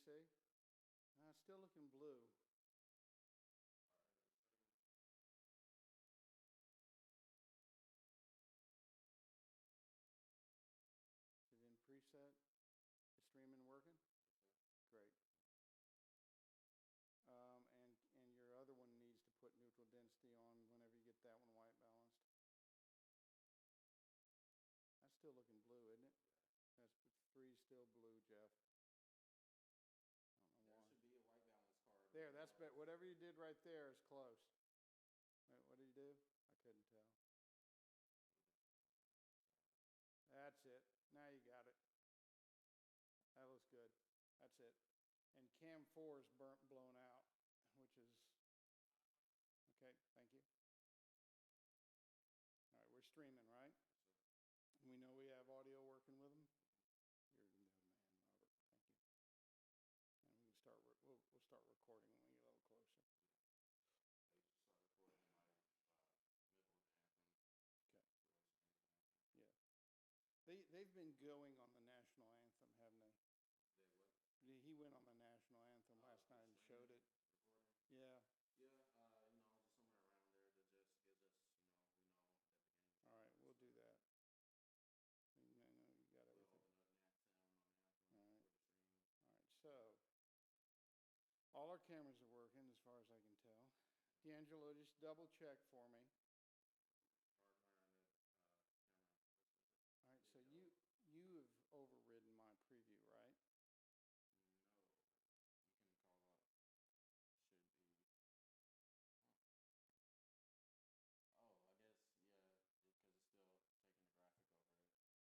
see? It's still looking blue. Is it in preset? Is streaming working? Great. And your other one needs to put neutral density on whenever you get that one white balanced. That's still looking blue, isn't it? That's 3 still blue, Jeff. I don't know why. There should be a white balance card. There, that's better. Whatever you did right there is close. Wait, what did you do? I couldn't tell. That's it. Now you got it. That looks good. That's it. And cam 4 is blown out, which is, okay, thank you. All right, we're streaming, right? We know we have audio working with them. You're the man, Robert. Thank you. And we can start. We'll start recording when we get a little closer. They just start recording my Myrtle Anthem. Okay. Yeah. They've been going on the national anthem, haven't they? They what? He went on the national anthem last night and showed it. Recording? Yeah. Yeah, just somewhere around there that just gives us, we know at the beginning. All right, we'll do that. You got everything. We'll open up Anthem All right. for the stream. All right, so all our cameras are working as far as I can tell. D'Angelo, just double check for me. Hardware on the camera. All right, so you have overridden my preview, right? No, you can call up. Should be. Oh, I guess, yeah, because it's still taking the graphic over it.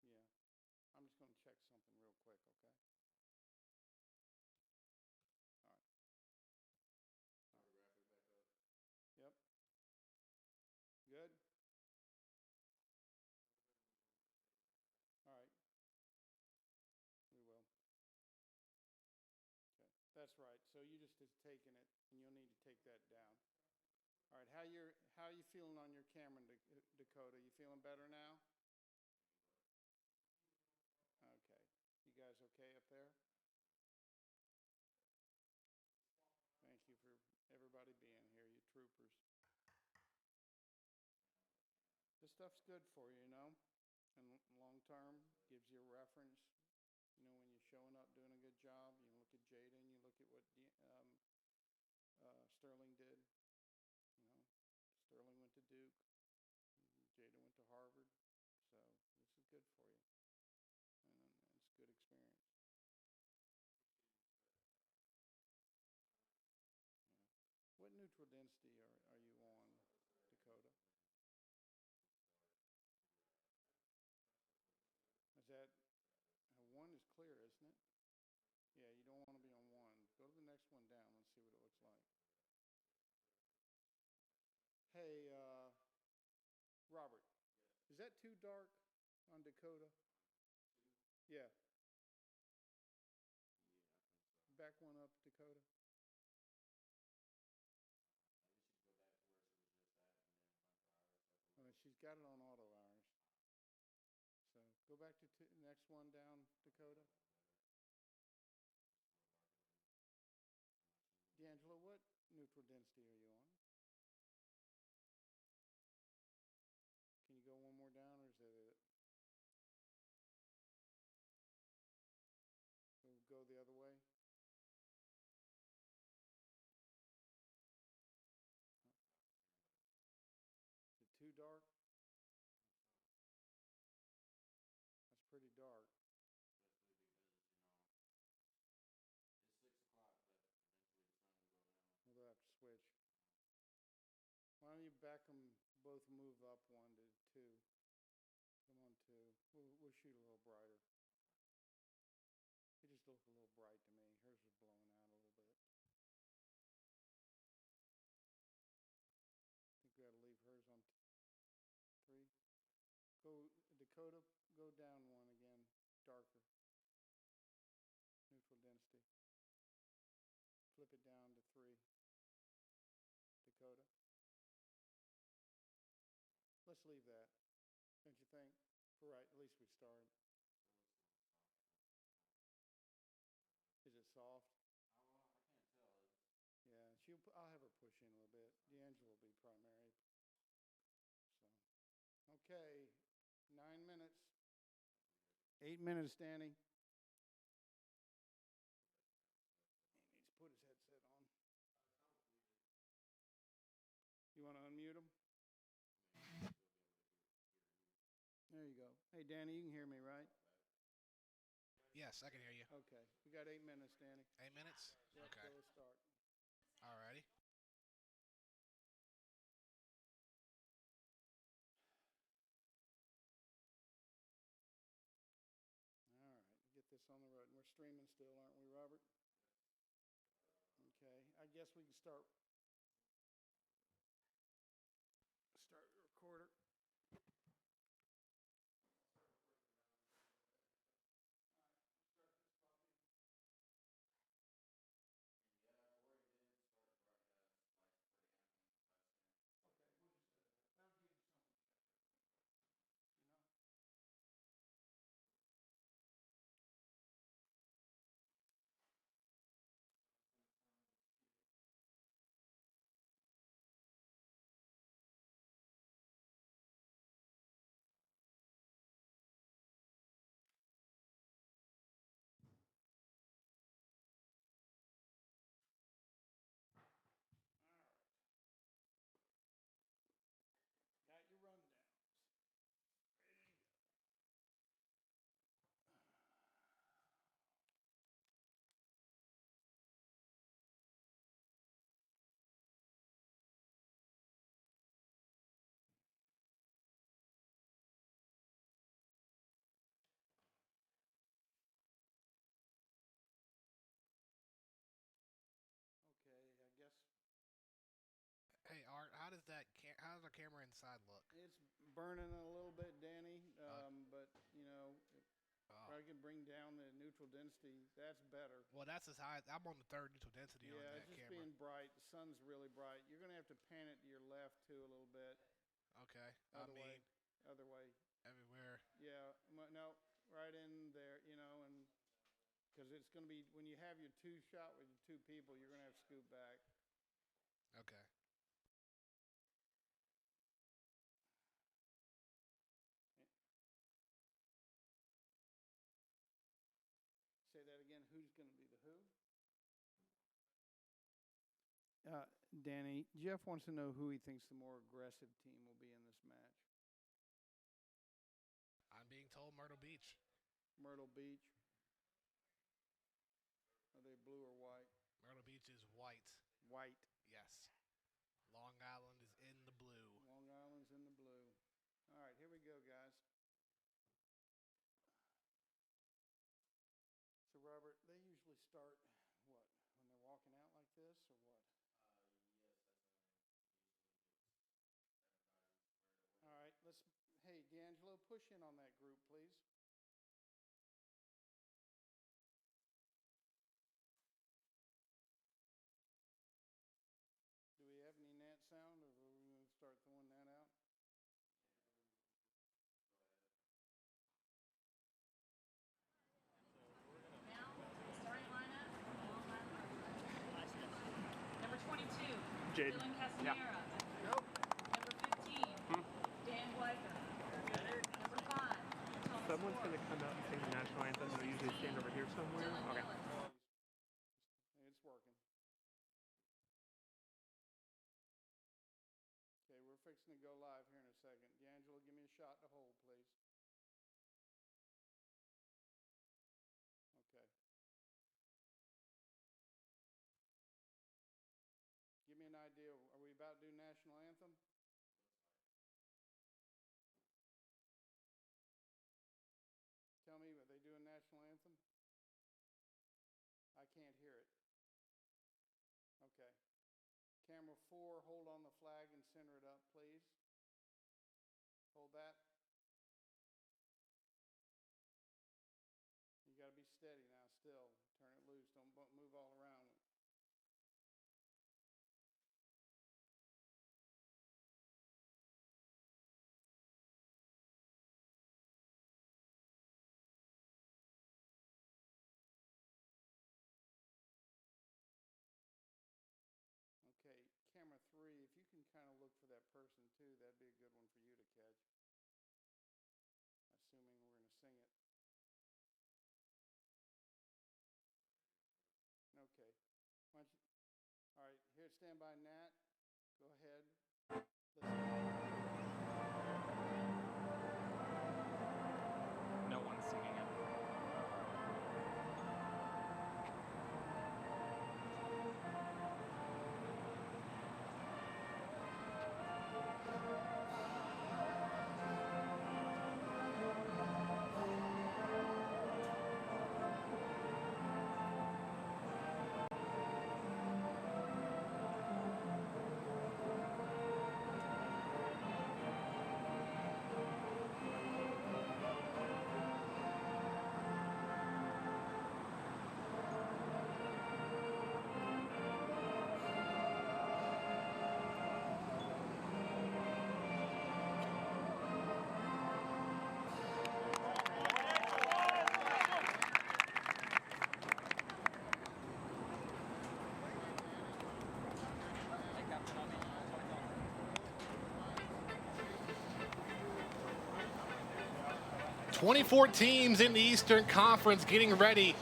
Yeah. I'm just going to check something real quick, okay? All right. Power the graphic back up. Yep. Good? All right. We will. Okay. That's right. So you just have taken it, and you'll need to take that down. All right. How are you feeling on your camera, Dakota? You feeling better now? Okay. You guys okay up there? Thank you for everybody being here, you troopers. This stuff's good for you, and long term gives you a reference. When you're showing up doing a good job, you look at Jada and you look at what Sterling did. Sterling went to Duke, Jada went to Harvard, so this is good for you. And it's good experience. Yeah. What neutral density are you on, Dakota? Is that 1 is clear, isn't it? Yeah, you don't want to be on 1. Go to the next one down. Let's see what it looks like. Hey, Robert, is that too dark on Dakota? Yeah. Yeah, I think so. Back 1 up, Dakota. Maybe she could go back to where she was just at and then bunch her hours up a little. She's got it on auto hours. So go back to the next one down, Dakota. D'Angelo, what neutral density are you on? Can you go 1 more down, or is that it? We'll go the other way. Is it too dark? That's pretty dark. Especially because, it's 6 o'clock, but eventually the sun will go down. We'll have to switch. Why don't you back them, both move up 1 to 2. Come on, 2. We'll shoot a little brighter. It just looked a little bright to me. Hers was blowing out a little bit. I think we got to leave hers on 3. Go, Dakota, go down 1 again, darker. Neutral density. Flip it down to 3. Dakota. Let's leave that, don't you think? Right, at least we started. Is it soft? Okay, 9 minutes. 8 minutes, Danny. He needs to put his headset on. You want to unmute him? There you go. Hey, Danny, you can hear me, right? Yes, I can hear you. Okay, we got 8 minutes, Danny. 8 minutes? Yep, Okay. so let's start. Alrighty. All right, get this on the road. And we're streaming still, aren't we, Robert? Okay, I guess we can start the recorder. Got your rundowns. Ready to go. Okay, I guess Hey, Art, how does the camera inside look? it's burning a little bit, Danny, but, you know, if I can bring down the neutral density, that's better. Well, that's as high. I'm on the 3rd neutral density on Yeah, that it's just camera. being bright. The sun's really bright. You're going to have to pan it to your left, too, a little bit. Okay. Other way. Everywhere. Yeah, no, right in there, you know, and because it's going to be, when you have your two shot with your two people, you're going to have to scoot back. Okay. Say that again. Who's going to be the who? Danny, Jeff wants to know who he thinks the more aggressive team will be in this match. I'm being told Myrtle Beach. Myrtle Beach. Are they blue or white? Myrtle Beach is white. White. Yes. Long Island is in the blue. Long Island's in the blue. All right, here we go, guys. So, Robert, they usually start, what, when they're walking out like this, or what? All right, hey, D'Angelo, push in on that group, please. Do we have any Nat sound, or are we going to start throwing that out? Now, starting lineup. Number 22, Dylan Casanare. Nope. Number 15, Dan Weicker. Number 5, Thomas Someone's Ford. going to come out and sing the national anthem. They'll usually stand over here somewhere. Dylan Okay. Miller. It's working. Okay, we're fixing to go live here in a second. D'Angelo, give me a shot to hold, please. Okay. Give me an idea. Are we about to do national anthem? Tell me, are they doing national anthem? I can't hear it. Okay. Camera 4, hold on the flag and center it up, please. Hold that. You got to be steady now still. Turn it loose. Don't move all around. Okay, camera 3, if you can kind of look for that person too, that'd be a good one for you to catch. stand by, Nat. Go ahead. No one's singing it. Twenty-four teams in the Eastern Conference getting ready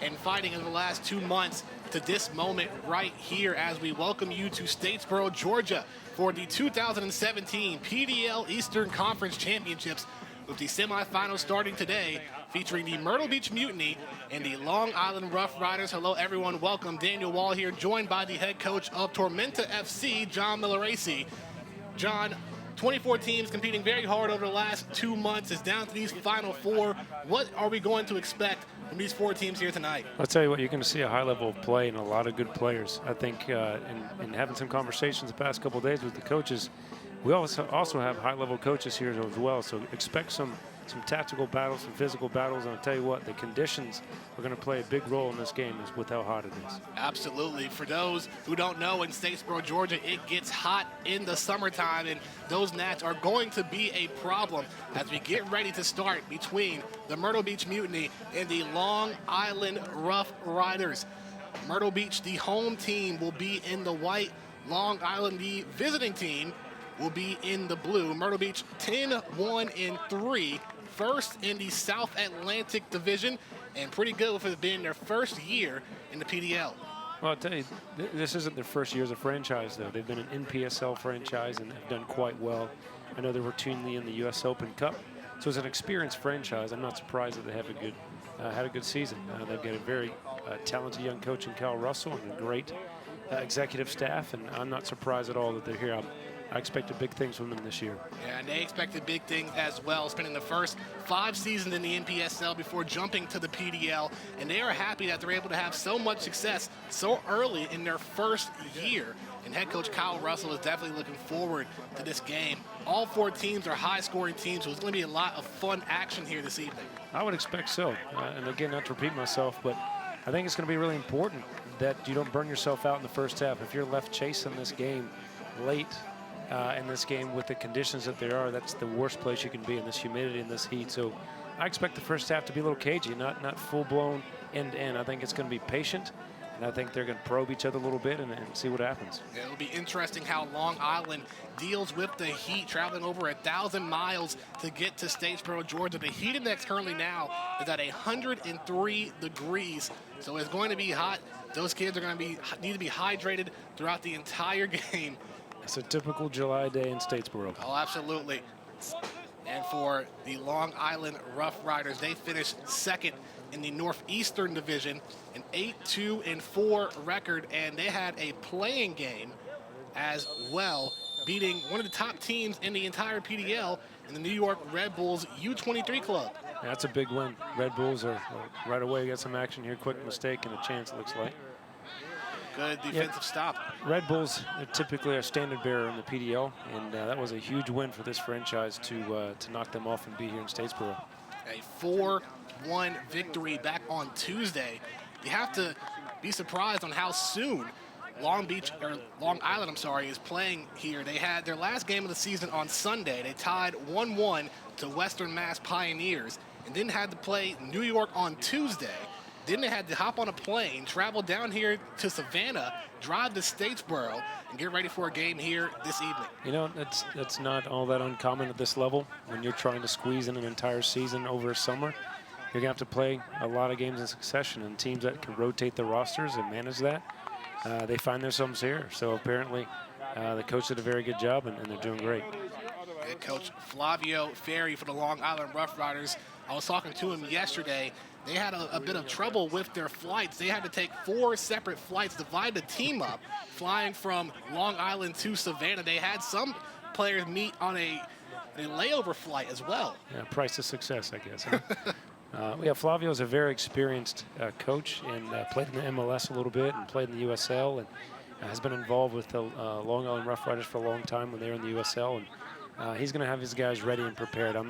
and fighting in the last 2 months to this moment right here as we welcome you to Statesboro, Georgia for the 2017 PDL Eastern Conference Championships, with the semifinals starting today, featuring the Myrtle Beach Mutiny and the Long Island Rough Riders. Hello, everyone. Welcome. Daniel Wall here, joined by the head coach of Tormenta FC, John Milleracey. John, 24 teams competing very hard over the last 2 months. It's down to these final four. What are we going to expect from these 4 teams here tonight? I'll tell you what, you're going to see a high level of play and a lot of good players. I think in having some conversations the past couple of days with the coaches, we also have high-level coaches here as well, so expect some tactical battles, some physical battles, and I'll tell you what, the conditions are going to play a big role in this game with how hot it is. Absolutely. For those who don't know, in Statesboro, Georgia, it gets hot in the summertime, and those gnats are going to be a problem as we get ready to start between the Myrtle Beach Mutiny and the Long Island Rough Riders. Myrtle Beach, the home team, will be in the white. Long Island, the visiting team, will be in the blue. Myrtle Beach 10-1-3, first in the South Atlantic Division, and pretty good for it being their first year in the PDL. Well, I'll tell you, this isn't their first year as a franchise, though. They've been an NPSL franchise and have done quite well. I know they're routinely in the U.S. Open Cup, so as an experienced franchise, I'm not surprised that they have had a good season. They've got a very talented young coach in Cal Russell and a great executive staff, and I'm not surprised at all that they're here. I expected big things from them this year. Yeah, and they expected big things as well, spending the first 5 seasons in the NPSL before jumping to the PDL, and they are happy that they're able to have so much success so early in their first year. And head coach Kyle Russell is definitely looking forward to this game. All 4 teams are high-scoring teams, so it's going to be a lot of fun action here this evening. I would expect so. And again, not to repeat myself, but I think it's going to be really important that you don't burn yourself out in the first half. If you're left chasing this game late in this game with the conditions that there are, that's the worst place you can be in this humidity and this heat. So I expect the first half to be a little cagey, not full-blown end-to-end. I think it's going to be patient, and I think they're going to probe each other a little bit and see what happens. Yeah, it'll be interesting how Long Island deals with the heat, traveling over 1,000 miles to get to Statesboro, Georgia. The heat index currently now is at 103 degrees, so it's going to be hot. Those kids are going to need to be hydrated throughout the entire game. It's a typical July day in Statesboro. Oh, absolutely. And for the Long Island Rough Riders, they finished second in the Northeastern Division, an 8-2-4 record, and they had a playing game as well, beating one of the top teams in the entire PDL in the New York Red Bulls U23 club. Yeah, that's a big win. Red Bulls are right away get some action here, quick mistake and a chance, it looks like. Good defensive stop. Red Bulls are typically our standard bearer in the PDL, and that was a huge win for this franchise to knock them off and be here in Statesboro. A 4-1 victory back on Tuesday. You have to be surprised on how soon Long Island, is playing here. They had their last game of the season on Sunday. They tied 1-1 to Western Mass Pioneers, and then had to play New York on Tuesday. Then they had to hop on a plane, travel down here to Savannah, drive to Statesboro, and get ready for a game here this evening. You know, that's not all that uncommon at this level. When you're trying to squeeze in an entire season over a summer, you're going to have to play a lot of games in succession, and teams that can rotate their rosters and manage that they find themselves here. So apparently the coach did a very good job, and they're doing great. Head coach Flavio Ferry for the Long Island Rough Riders. I was talking to him yesterday. They had a bit of trouble with their flights. They had to take 4 separate flights, divide the team up, flying from Long Island to Savannah. They had some players meet on a layover flight as well. Yeah, price of success, I guess. Huh? Yeah, Flavio is a very experienced coach and played in the MLS a little bit and played in the USL and has been involved with the Long Island Rough Riders for a long time when they were in the USL. And he's going to have his guys ready and prepared. I'm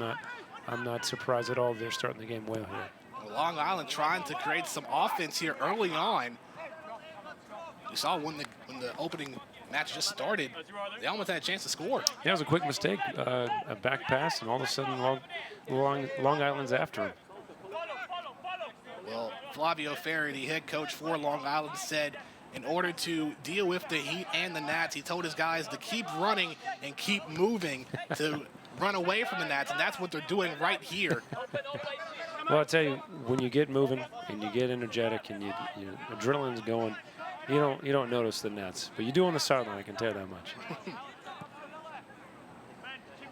not surprised at all they're starting the game well here. Long Island trying to create some offense here early on. You saw when the opening match just started, they almost had a chance to score. Yeah, it was a quick mistake, a back pass, and all of a sudden Long Island's after him. Well, Flavio Ferry, the head coach for Long Island, said in order to deal with the heat and the gnats, he told his guys to keep running and keep moving to run away from the gnats, and that's what they're doing right here. Well, I'll tell you, when you get moving and you get energetic and your adrenaline's going, you don't notice the nets, but you do on the sideline. I can tell you that much.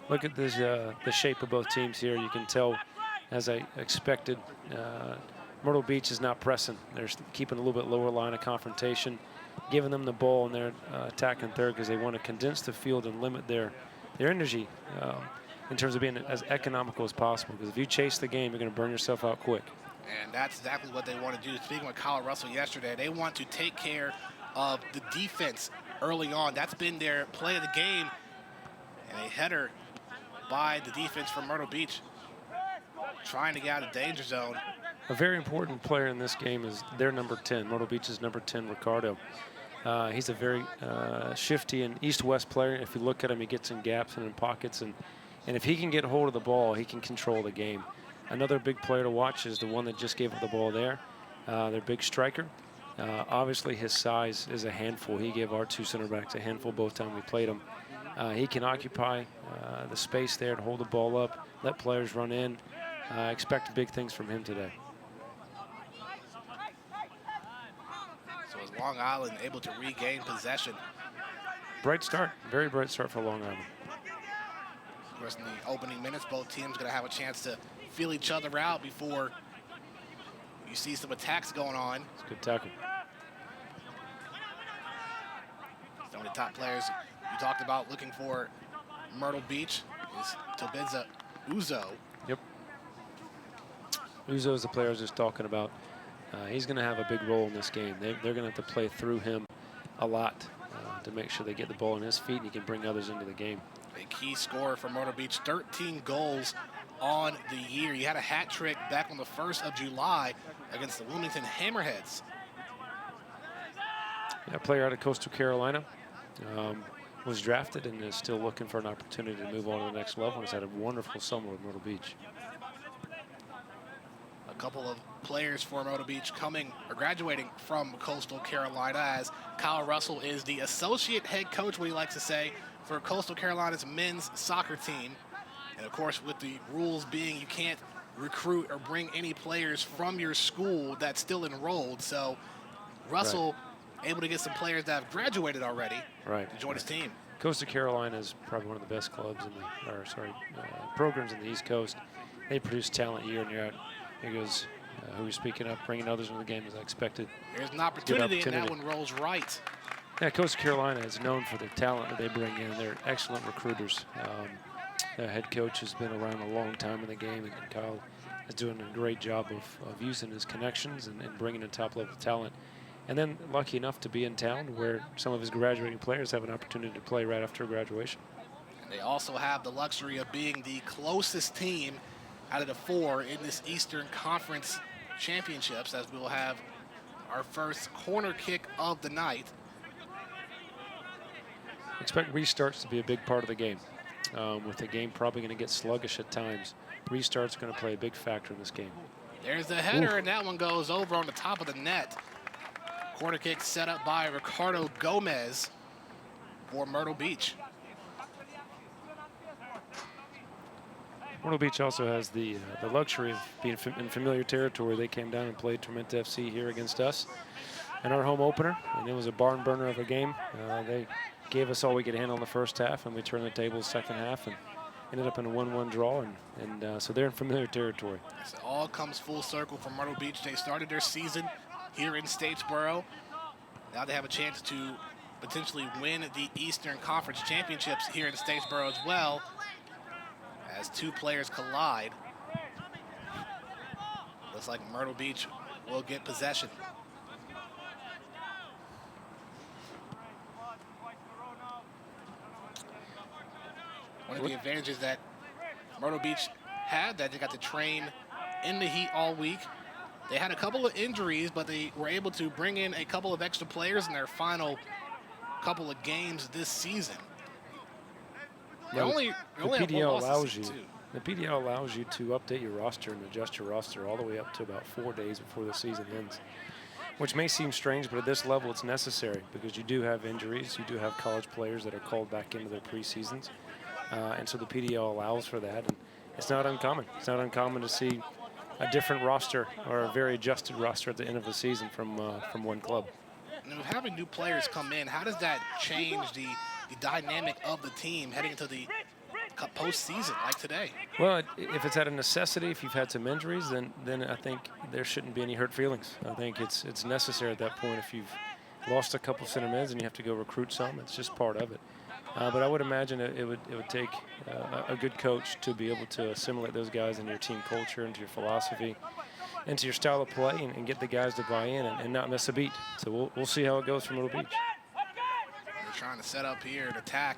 Look at this, the shape of both teams here. You can tell, as I expected, Myrtle Beach is not pressing. They're keeping a little bit lower line of confrontation, giving them the ball, and they're attacking third because they want to condense the field and limit their energy. In terms of being as economical as possible, because if you chase the game, you're going to burn yourself out quick. And that's exactly what they want to do. Speaking with Kyle Russell yesterday, they want to take care of the defense early on. That's been their play of the game. And a header by the defense from Myrtle Beach, trying to get out of the danger zone. A very important player in this game is their number 10, Myrtle Beach's number 10, Ricardo. He's a very shifty and east-west player. If you look at him, he gets in gaps and in pockets, and if he can get hold of the ball, he can control the game. Another big player to watch is the one that just gave up the ball there, their big striker. Obviously, his size is a handful. He gave our 2 center backs a handful both times we played him. He can occupy the space there to hold the ball up, let players run in. Expect big things from him today. So is Long Island able to regain possession? Bright start, very bright start for Long Island. Of course, in the opening minutes, both teams going to have a chance to feel each other out before you see some attacks going on. It's a good tackle. Some of the top players you talked about looking for Myrtle Beach is Tobidza Uzo. Yep. Uzo is the player I was just talking about. He's going to have a big role in this game. They're going to have to play through him a lot to make sure they get the ball in his feet and he can bring others into the game. A key scorer for Myrtle Beach, 13 goals on the year. He had a hat trick back on the 1st of July against the Wilmington Hammerheads. Yeah, a player out of Coastal Carolina. Was drafted and is still looking for an opportunity to move on to the next level. Has had a wonderful summer with Myrtle Beach. A couple of players for Myrtle Beach coming or graduating from Coastal Carolina, as Kyle Russell is the associate head coach, what he likes to say, for Coastal Carolina's men's soccer team. And of course, with the rules being you can't recruit or bring any players from your school that's still enrolled. So Russell able to get some players that have graduated already to join his team. Coastal Carolina is probably one of the best clubs in programs in the East Coast. They produce talent year in, year out. Here goes who was speaking up, bringing others into the game as I expted. There's an opportunity, and that one rolls right. Yeah, Coastal Carolina is known for the talent that they bring in. They're excellent recruiters. Their head coach has been around a long time in the game, and Kyle is doing a great job of using his connections and bringing in top-level talent. And then lucky enough to be in town where some of his graduating players have an opportunity to play right after graduation. And they also have the luxury of being the closest team out of the 4 in this Eastern Conference Championships, as we will have our first corner kick of the night. Expect restarts to be a big part of the game. With the game probably going to get sluggish at times, restarts are going to play a big factor in this game. There's the header, and that one goes over on the top of the net. Corner kick set up by Ricardo Gomez for Myrtle Beach. Myrtle Beach also has the luxury of being in familiar territory. They came down and played Tormenta FC here against us. in our home opener, and it was a barn burner of a game. They gave us all we could handle in the first half, and we turned the tables second half and ended up in a 1-1 draw, and so they're in familiar territory. It all comes full circle for Myrtle Beach. They started their season here in Statesboro. Now they have a chance to potentially win the Eastern Conference Championships here in Statesboro as well, as two players collide. Looks like Myrtle Beach will get possession. One of the advantages that Myrtle Beach had, that they got to train in the heat all week. They had a couple of injuries, but they were able to bring in a couple of extra players in their final couple of games this season. The PDL allows you to update your roster and adjust your roster all the way up to about 4 days before the season ends, which may seem strange, but at this level it's necessary because you do have injuries. You do have college players that are called back into their preseasons, and so the PDL allows for that. And it's not uncommon. It's not uncommon to see a different roster or a very adjusted roster at the end of the season from one club. And having new players come in, how does that change the dynamic of the team heading into the postseason like today? Well, if it's out of necessity, if you've had some injuries, then I think there shouldn't be any hurt feelings. I think it's necessary at that point. If you've lost a couple center mids and you have to go recruit some, it's just part of it. But I would imagine it would take a good coach to be able to assimilate those guys into your team culture, into your philosophy, into your style of play, and get the guys to buy in and not miss a beat. So we'll see how it goes for Myrtle Beach. They're trying to set up here and attack.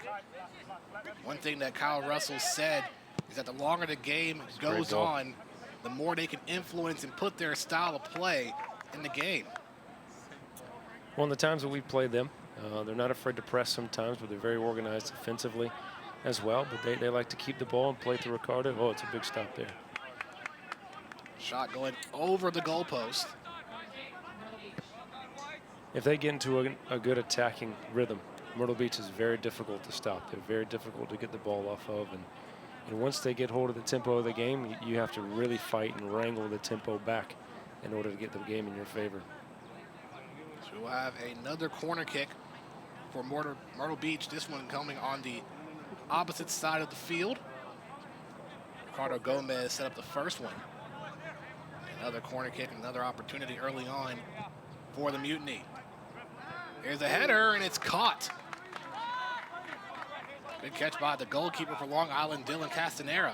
One thing that Kyle Russell said is that the longer the game goes on, the more they can influence and put their style of play in the game. Well, in the times that we've played them, they're not afraid to press sometimes, but they're very organized defensively as well. But they like to keep the ball and play through Ricardo. Oh, it's a big stop there. Shot going over the goalpost. If they get into a good attacking rhythm, Myrtle Beach is very difficult to stop. They're very difficult to get the ball off of. And once they get hold of the tempo of the game, you have to really fight and wrangle the tempo back in order to get the game in your favor. So we'll have another corner kick for Myrtle Beach. This one coming on the opposite side of the field. Ricardo Gomez set up the first one. Another corner kick, another opportunity early on for the Mutiny. Here's a header, and it's caught. Good catch by the goalkeeper for Long Island, Dylan Casanare.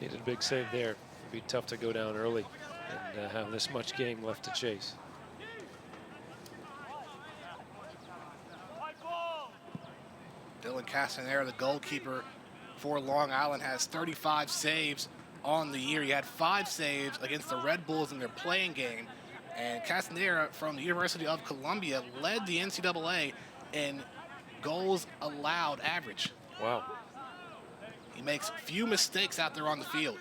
Needed a big save there. It'd be tough to go down early and have this much game left to chase. Dylan Casanare, the goalkeeper for Long Island, has 35 saves on the year. He had 5 saves against the Red Bulls in their playing game. And Casanare from the University of Columbia led the NCAA in goals allowed average. Wow. He makes few mistakes out there on the field.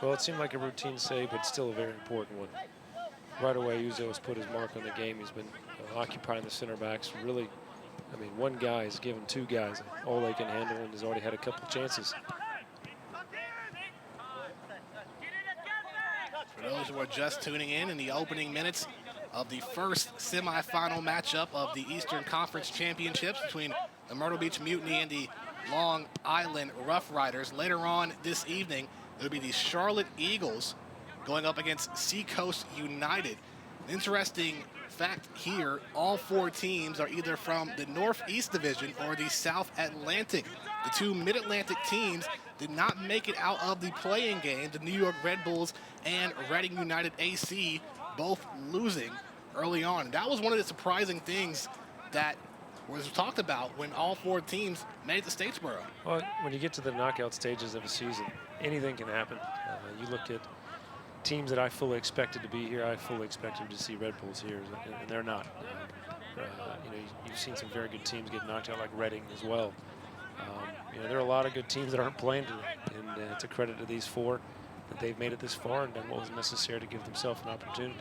Well, it seemed like a routine save, but still a very important one. Right away, Uzo has put his mark on the game. He's been occupying the center backs. Really, I mean, one guy has given 2 guys all they can handle and has already had a couple of chances. For those who are just tuning in the opening minutes of the first semifinal matchup of the Eastern Conference Championships between the Myrtle Beach Mutiny and the Long Island Rough Riders. Later on this evening, it'll be the Charlotte Eagles going up against Seacoast United. An interesting fact here, all 4 teams are either from the Northeast Division or the South Atlantic. The 2 Mid-Atlantic teams did not make it out of the playing game. The New York Red Bulls and Reading United AC both losing early on. That was one of the surprising things that was talked about when all 4 teams made it to Statesboro. Well, when you get to the knockout stages of a season, anything can happen. You look at teams that I fully expected to be here. I fully expected to see Red Bulls here, and they're not. You know, you've seen some very good teams get knocked out, like Reading as well. You know, there are a lot of good teams that aren't playing today, and it's a credit to these 4 that they've made it this far and done what was necessary to give themselves an opportunity.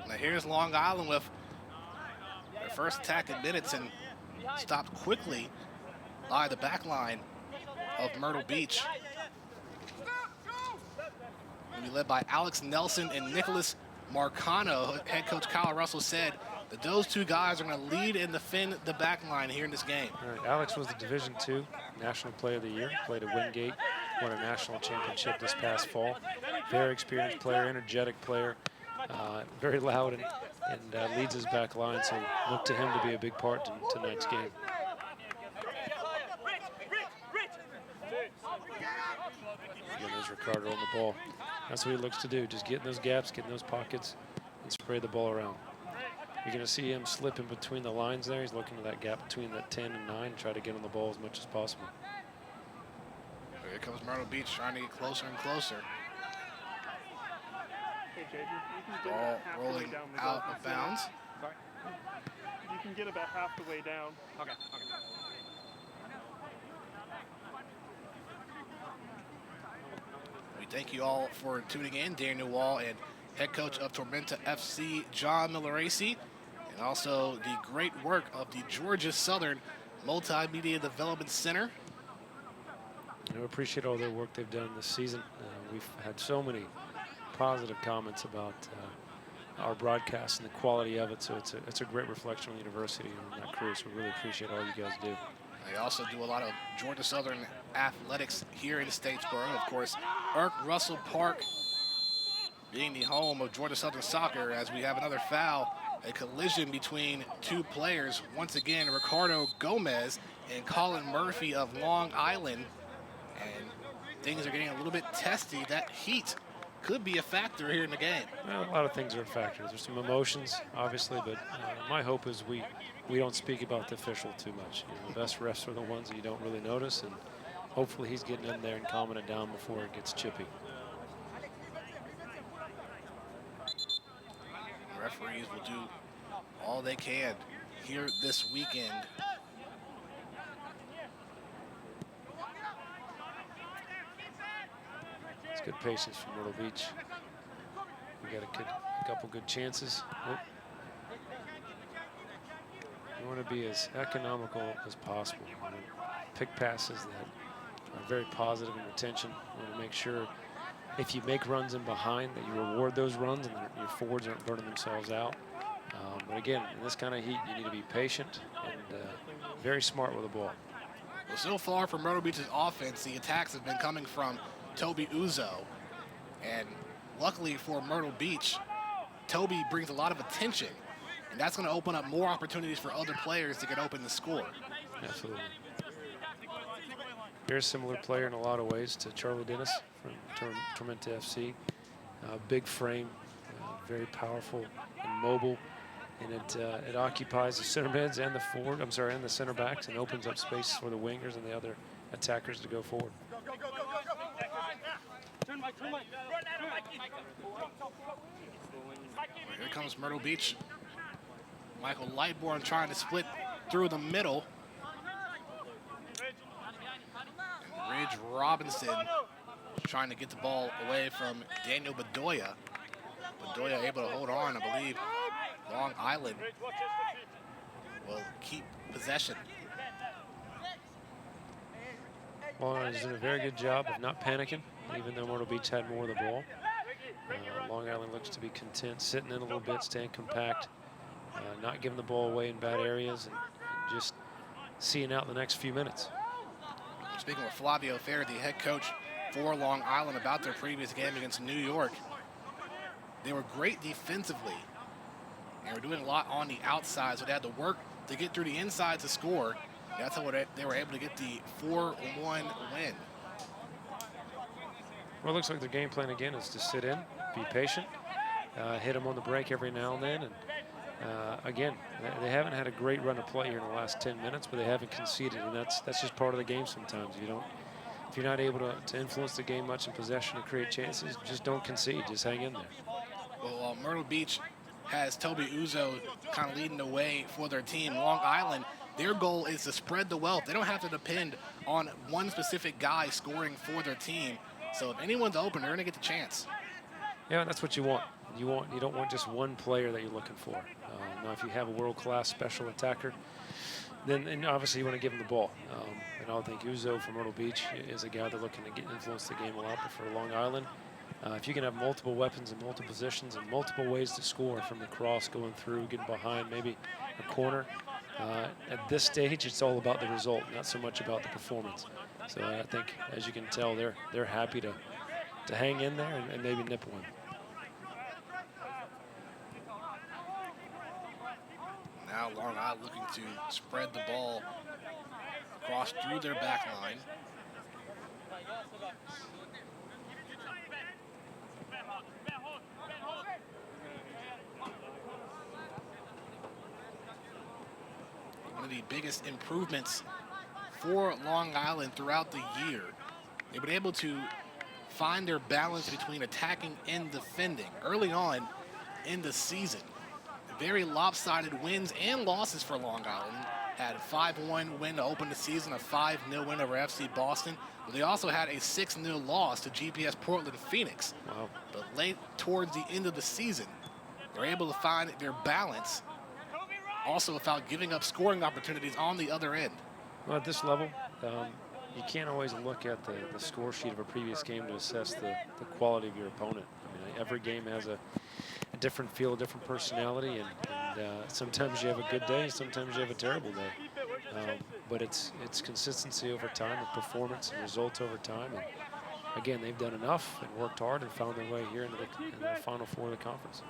Now here's Long Island with their first attack in minutes and stopped quickly by the back line of Myrtle Beach. will be led by Alex Nelson and Nicholas Marcano. Head coach Kyle Russell said that those two guys are going to lead and defend the back line here in this game. All right, Alex was the Division II National Player of the Year, played at Wingate, won a national championship this past fall. Very experienced player, energetic player, very loud, and leads his back line, so look to him to be a big part in tonight's game. Again, there's Ricardo on the ball. That's what he looks to do, just get in those gaps, get in those pockets, and spray the ball around. You're going to see him slip in between the lines there. He's looking to that gap between that 10 and 9 and try to get on the ball as much as possible. Here comes Myrtle Beach trying to get closer and closer. Hey, Jade, you can get Ball about half the way rolling down the out goal. of bounds. Sorry? You can get about half the way down. Okay. We thank you all for tuning in. Daniel Wall and head coach of Tormenta FC, John Milleracey, and also the great work of the Georgia Southern Multimedia Development Center. I appreciate all their work they've done this season. We've had so many positive comments about our broadcast and the quality of it, so it's a great reflection on the university and that crew, so we really appreciate all you guys do. They also do a lot of Georgia Southern athletics here in Statesboro. Of course, Russell Park being the home of Georgia Southern soccer, as we have another foul, a collision between two players. Once again, Ricardo Gomez and Colin Murphy of Long Island. And things are getting a little bit testy. That heat could be a factor here in the game. Well, a lot of things are a factor. There's some emotions, obviously, but my hope is we don't speak about the official too much. You know, the best refs are the ones that you don't really notice, and hopefully he's getting in there and calming it down before it gets chippy. Referees will do all they can here this weekend. It's good patience from Myrtle Beach. We got a couple good chances. Oh. You want to be as economical as possible. You want to pick passes that are very positive in retention. You want to make sure if you make runs in behind that you reward those runs and that your forwards aren't burning themselves out. But again, in this kind of heat, you need to be patient and very smart with the ball. Well, so far from Myrtle Beach's offense, the attacks have been coming from Toby Uzo. And luckily for Myrtle Beach, Toby brings a lot of attention. And that's going to open up more opportunities for other players to get open to score. Absolutely. Very similar player in a lot of ways to Charlie Dennis from Tormenta FC. Big frame, very powerful and mobile. And it occupies the center mids and the center backs, and opens up space for the wingers and the other attackers to go forward. Here comes Myrtle Beach. Michael Lightbourne trying to split through the middle. And Ridge Robinson trying to get the ball away from Daniel Bedoya. Bedoya able to hold on, I believe. Long Island will keep possession. Long Island's doing a very good job of not panicking, even though Myrtle Beach had more of the ball. Long Island looks to be content, sitting in a little bit, staying compact, not giving the ball away in bad areas, and just seeing out the next few minutes. Speaking with Flavio Ferrer, the head coach for Long Island, about their previous game against New York, they were great defensively. And we're doing a lot on the outside, so they had to work to get through the inside to score. That's how they were able to get the 4-1 win. Well, it looks like their game plan again is to sit in, be patient, hit them on the break every now and then. And again, they haven't had a great run of play here in the last 10 minutes, but they haven't conceded, and that's just part of the game sometimes. If you're not able to influence the game much in possession and create chances, just don't concede, just hang in there. Well, Myrtle Beach has Toby Uzo kind of leading the way for their team. Long Island, their goal is to spread the wealth. They don't have to depend on one specific guy scoring for their team. So if anyone's open, they're going to get the chance. Yeah, that's what you want. You don't want just one player that you're looking for. Now, if you have a world-class special attacker, then obviously you want to give him the ball. And I think Uzo from Myrtle Beach is a guy they're looking to influence the game a lot. But for Long Island, If you can have multiple weapons in multiple positions and multiple ways to score, from the cross, going through, getting behind, maybe a corner, at this stage, it's all about the result, not so much about the performance. So I think, as you can tell, they're happy to hang in there and maybe nip one. Now Long Island looking to spread the ball across through their back line. One of the biggest improvements for Long Island throughout the year, they've been able to find their balance between attacking and defending early on in the season. Very lopsided wins and losses for Long Island. Had a 5-1 win to open the season, a 5-0 win over FC Boston. But they also had a 6-0 loss to GPS Portland Phoenix. Wow. But late towards the end of the season, they're able to find their balance, also without giving up scoring opportunities on the other end. Well, at this level, you can't always look at the score sheet of a previous game to assess the quality of your opponent. I mean, every game has a different feel, a different personality, and sometimes you have a good day, sometimes you have a terrible day. But it's consistency over time, and performance and results over time. And again, they've done enough and worked hard and found their way here into the Final Four of the conference.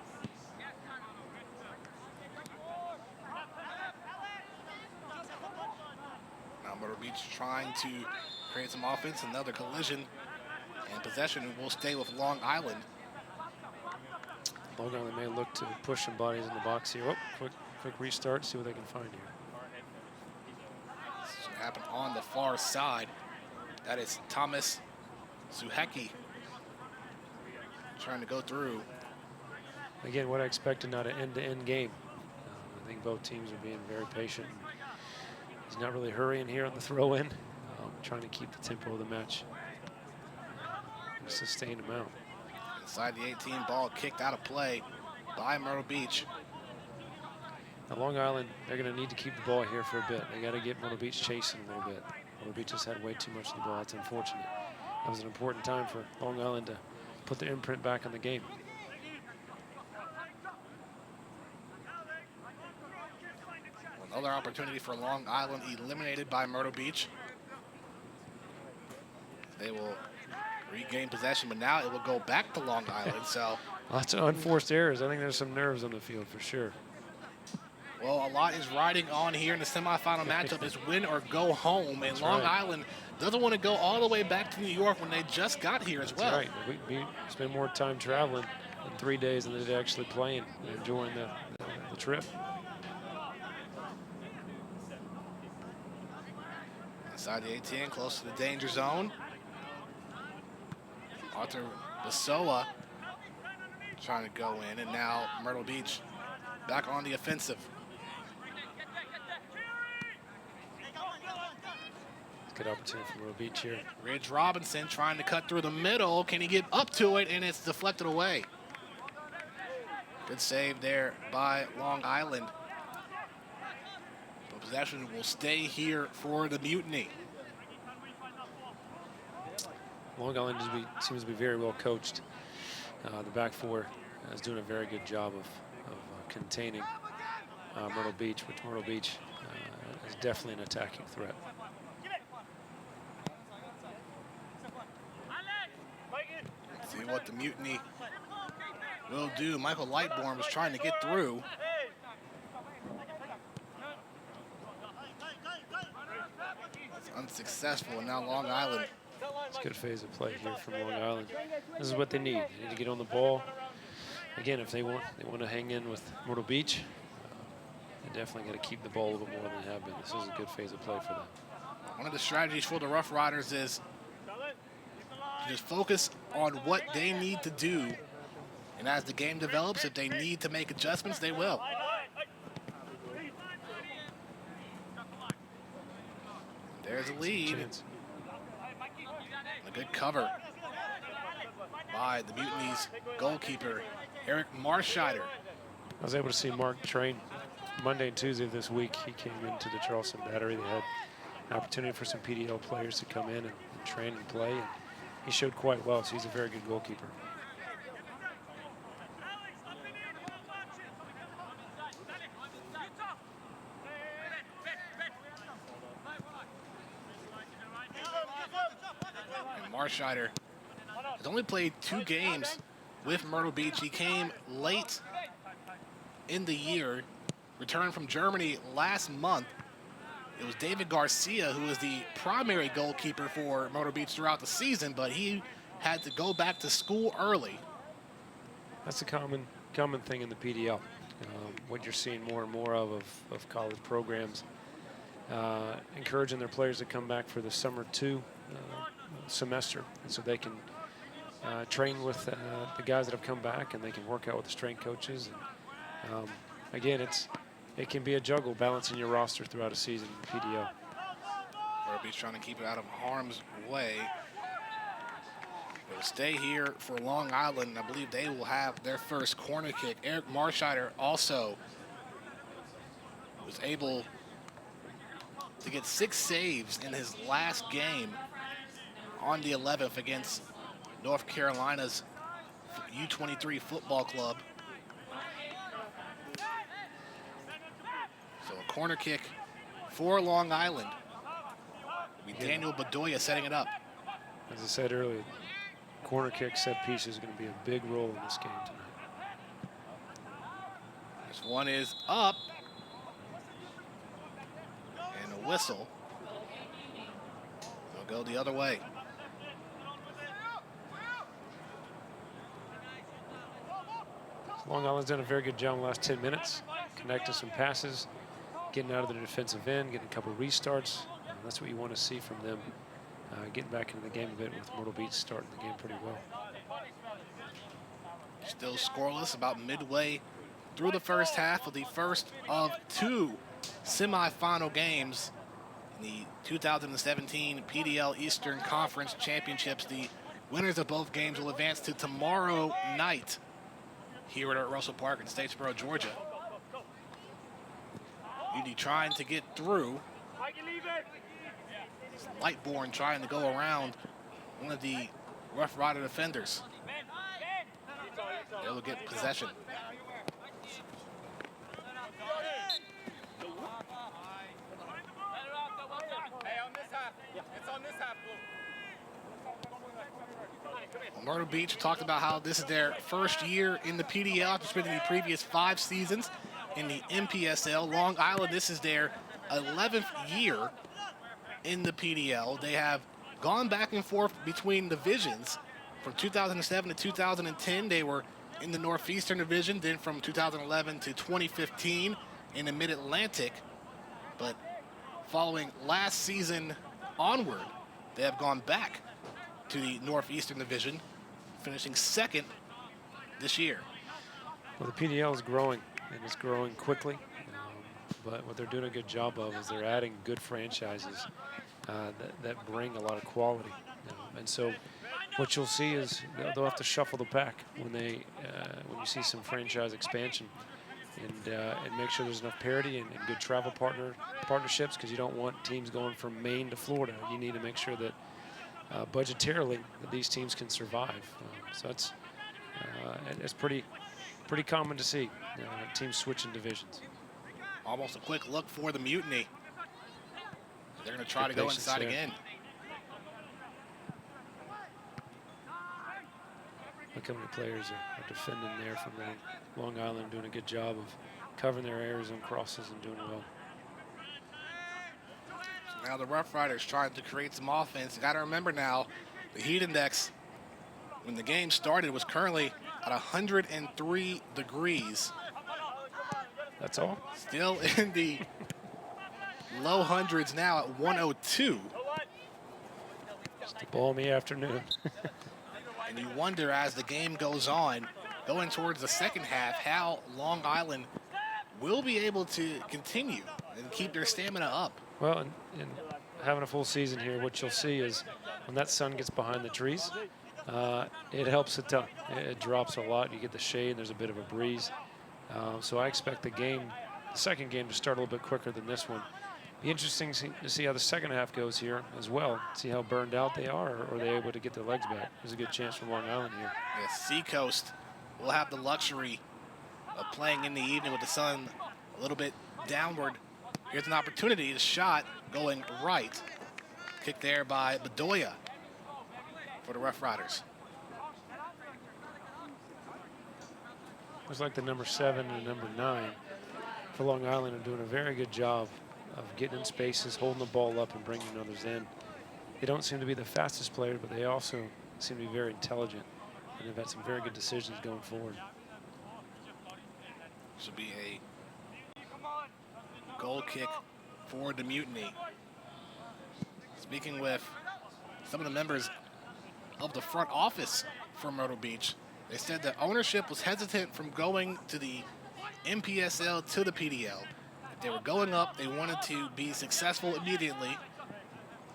Now Myrtle Beach trying to create some offense, another collision, and possession will stay with Long Island. Long Island may look to push some bodies in the box here. Oh, quick restart, see what they can find here. This will happen on the far side. That is Thomas Zuhecki trying to go through. Again, what I expected, not an end-to-end game. I think both teams are being very patient. He's not really hurrying here on the throw-in, trying to keep the tempo of the match in a sustained amount. Inside the 18, ball kicked out of play by Myrtle Beach. Now Long Island, they're going to need to keep the ball here for a bit. They got to get Myrtle Beach chasing a little bit. Myrtle Beach has had way too much of the ball. It's unfortunate. That was an important time for Long Island to put their imprint back on the game. Another opportunity for Long Island eliminated by Myrtle Beach. They will regain possession, but now it will go back to Long Island. So lots of unforced errors. I think there's some nerves on the field for sure. Well, a lot is riding on here in the semifinal matchup. Is win or go home, and That's Long right. Island doesn't want to go all the way back to New York when they just got here as well. That's right. We spend more time traveling in 3 days than they did actually playing and enjoying the trip. Inside the 18, close to the danger zone. Arthur Bedoya trying to go in, and now Myrtle Beach back on the offensive. Good opportunity for Myrtle Beach here. Ridge Robinson trying to cut through the middle. Can he get up to it? And it's deflected away. Good save there by Long Island. But possession will stay here for the Mutiny. Long Island seems to be very well coached. The back four is doing a very good job of containing Myrtle Beach, which Myrtle Beach is definitely an attacking threat. Let's see what the Mutiny will do. Michael Lightbourne was trying to get through. It's unsuccessful, and now Long Island. It's a good phase of play here from Long Island. This is what they need. They need to get on the ball. Again, if they want to hang in with Myrtle Beach, they definitely got to keep the ball a little more than they have been. This is a good phase of play for them. One of the strategies for the Rough Riders is to just focus on what they need to do. And as the game develops, if they need to make adjustments, they will. There's a lead. Chance. A good cover by the Mutiny's goalkeeper, Eric Marscheider. I was able to see Mark train Monday and Tuesday of this week. He came into the Charleston Battery. They had an opportunity for some PDL players to come in and train and play. And he showed quite well, so he's a very good goalkeeper. Marscheider has only played 2 games with Myrtle Beach. He came late in the year, returned from Germany last month. It was David Garcia who was the primary goalkeeper for Myrtle Beach throughout the season, but he had to go back to school early. That's a common thing in the PDL. What you're seeing more and more of college programs encouraging their players to come back for the summer 2 semester, and so they can train with the guys that have come back, and they can work out with the strength coaches. And, again, it can be a juggle balancing your roster throughout a season in the PDL. Myrtle Beach trying to keep it out of harm's way. They'll stay here for Long Island. I believe they will have their first corner kick. Eric Marscheider also was able to get 6 saves in his last game on the 11th against North Carolina's U23 football club. So a corner kick for Long Island. It'll be Daniel Bedoya setting it up. As I said earlier, corner kick, set piece is going to be a big role in this game tonight. This one is up. And a whistle. It'll go the other way. Long Island's done a very good job in the last 10 minutes, connecting some passes, getting out of the defensive end, getting a couple of restarts. That's what you want to see from them, getting back into the game a bit, with Myrtle Beach starting the game pretty well. Still scoreless about midway through the first half of the first of 2 semifinal games in the 2017 PDL Eastern Conference Championships. The winners of both games will advance to tomorrow night here at Russell Park in Statesboro, Georgia. Mutiny trying to get through. Lightborn trying to go around one of the Rough Rider defenders. They'll get possession. Myrtle Beach talked about how this is their first year in the PDL after spending the previous 5 seasons in the MPSL. Long Island, this is their 11th year in the PDL. They have gone back and forth between divisions. From 2007 to 2010, they were in the Northeastern Division. Then from 2011 to 2015 in the Mid-Atlantic. But following last season onward, they have gone back to the Northeastern Division, finishing 2nd this year. Well, the PDL is growing, and it's growing quickly. But what they're doing a good job of is they're adding good franchises that bring a lot of quality. And so what you'll see is they'll have to shuffle the pack when you see some franchise expansion, and make sure there's enough parity and good travel partnerships, because you don't want teams going from Maine to Florida. You need to make sure that budgetarily that these teams can survive. So it's pretty common to see teams switching divisions. Almost a quick look for the Mutiny. They're going to try to go inside again. Look how many players are defending there from Long Island, doing a good job of covering their areas on crosses and doing well. So now the Rough Riders trying to create some offense. You got to remember now, the heat index when the game started was currently at 103 degrees. That's all? Still in the low hundreds now at 102. Just a balmy afternoon. And you wonder, as the game goes on, going towards the second half, how Long Island will be able to continue and keep their stamina up. Well, and having a full season here, what you'll see is when that sun gets behind the trees, it helps a ton. It drops a lot. You get the shade. There's a bit of a breeze. So I expect the second game to start a little bit quicker than this one. Be interesting to see how the second half goes here as well. See how burned out they are, or are they able to get their legs back? There's a good chance for Long Island here. Yeah, Seacoast will have the luxury of playing in the evening with the sun a little bit downward. Here's an opportunity. The shot going right. Kick there by Bedoya. for the Rough Riders. Looks like the number 7 and number 9 for Long Island are doing a very good job of getting in spaces, holding the ball up, and bringing others in. They don't seem to be the fastest player, but they also seem to be very intelligent, and they've had some very good decisions going forward. This will be a goal kick for the Mutiny. Speaking with some of the members of the front office for Myrtle Beach, they said that ownership was hesitant from going to the MPSL to the PDL. If they were going up, they wanted to be successful immediately,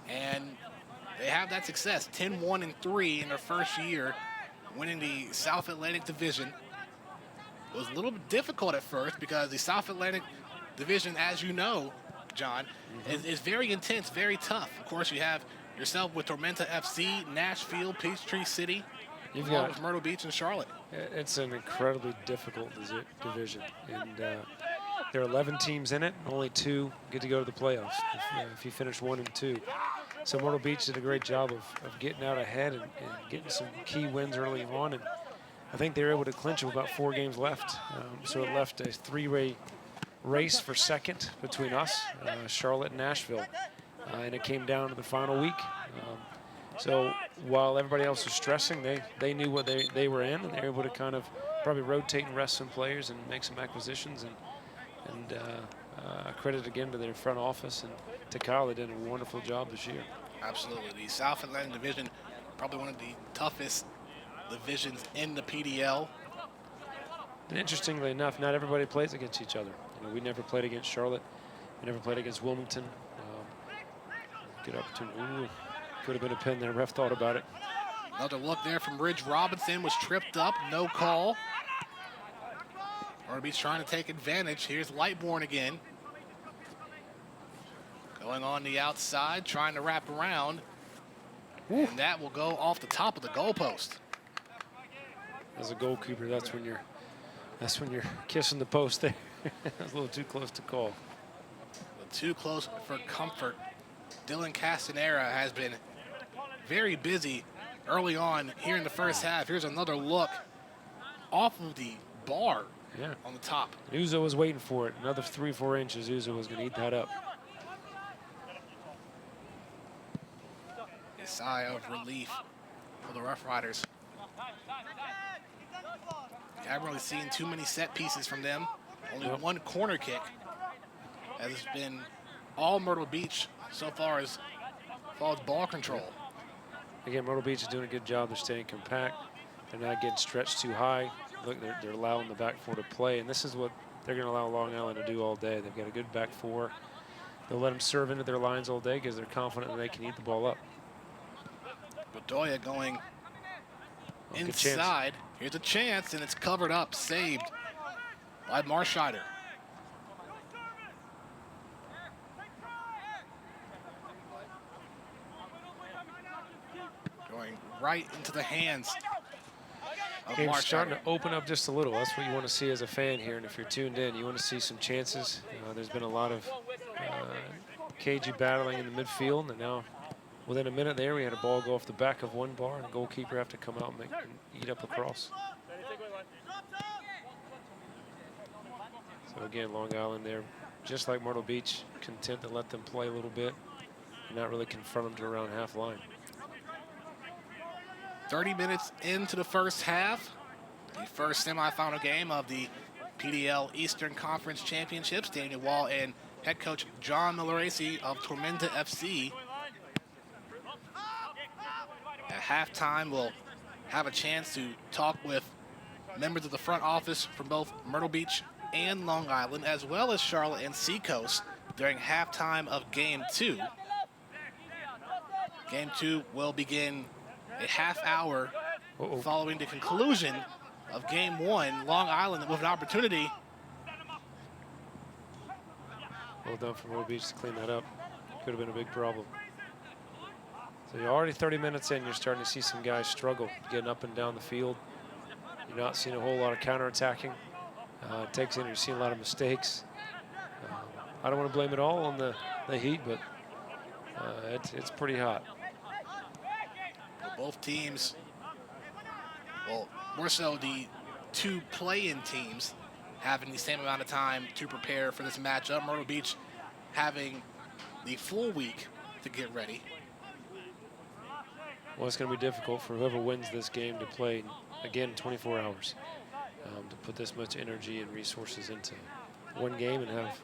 and they have that success. 10-1-3 in their first year, winning the South Atlantic Division. It was a little bit difficult at first because the South Atlantic Division, as you know, John, is very intense, very tough. Of course, you have yourself with Tormenta FC, Nashville, Peachtree City, You've along got with Myrtle Beach and Charlotte. It's an incredibly difficult division, and there are 11 teams in it. Only 2 get to go to the playoffs if you finish 1 and 2. So Myrtle Beach did a great job of getting out ahead and getting some key wins early on, and I think they were able to clinch with about 4 games left. So it left a 3-way race for second between us, Charlotte and Nashville, and it came down to the final week. So while everybody else was stressing, they knew what they were in, and they were able to kind of probably rotate and rest some players and make some acquisitions. And credit again to their front office and to Kyle. They did a wonderful job this year. Absolutely. The South Atlantic Division, probably one of the toughest divisions in the PDL. And interestingly enough, not everybody plays against each other. We never played against Charlotte. We never played against Wilmington. Good opportunity. Ooh, could have been a pin there. Ref thought about it. Another look there from Ridge Robinson, was tripped up, no call. Myrtle Beach trying to take advantage. Here's Lightbourne again. Going on the outside, trying to wrap around. And that will go off the top of the goalpost. As a goalkeeper, that's when you're kissing the post there. That's a little too close to call. Too close for comfort. Dylan Casanare has been very busy early on here in the first half. Here's another look off of the bar on the top. And Uzo was waiting for it. Another 3-4 inches. Uzo was going to eat that up. A sigh of relief for the Rough Riders. I haven't really seen too many set pieces from them. Only one corner kick has been all Myrtle Beach so far as ball control. Again, Myrtle Beach is doing a good job. They're staying compact. They're not getting stretched too high. Look, they're allowing the back four to play, and this is what they're going to allow Long Island to do all day. They've got a good back four. They'll let them serve into their lines all day because they're confident that they can eat the ball up. Bedoya going inside. Here's a chance, and it's covered up, saved by Marscheider. Going right into the hands of Game's Marscheider. starting to open up just a little. That's what you want to see as a fan here, and if you're tuned in, you want to see some chances. There's been a lot of cagey battling in the midfield, and now within a minute there, we had a ball go off the back of one bar, and the goalkeeper have to come out and eat up a cross. So again, Long Island there, just like Myrtle Beach, content to let them play a little bit and not really confront them to around half line. 30 minutes into the first half, the first semifinal game of the PDL Eastern Conference Championships. Daniel Wall and head coach John Milleracey of Tormenta FC. At halftime, we'll have a chance to talk with members of the front office from both Myrtle Beach and Long Island, as well as Charlotte and Seacoast during halftime of Game 2. Game 2 will begin a half hour following the conclusion of Game 1. Long Island with an opportunity. Well done for Myrtle Beach to clean that up. Could have been a big problem. So you're already 30 minutes in, you're starting to see some guys struggle getting up and down the field. You're not seeing a whole lot of counterattacking. It takes in, you're seeing a lot of mistakes. I don't want to blame it all on the heat, but it's pretty hot. Both teams, well, more so the two play-in teams having the same amount of time to prepare for this matchup. Myrtle Beach having the full week to get ready. Well, it's going to be difficult for whoever wins this game to play, again, 24 hours. To put this much energy and resources into one game and have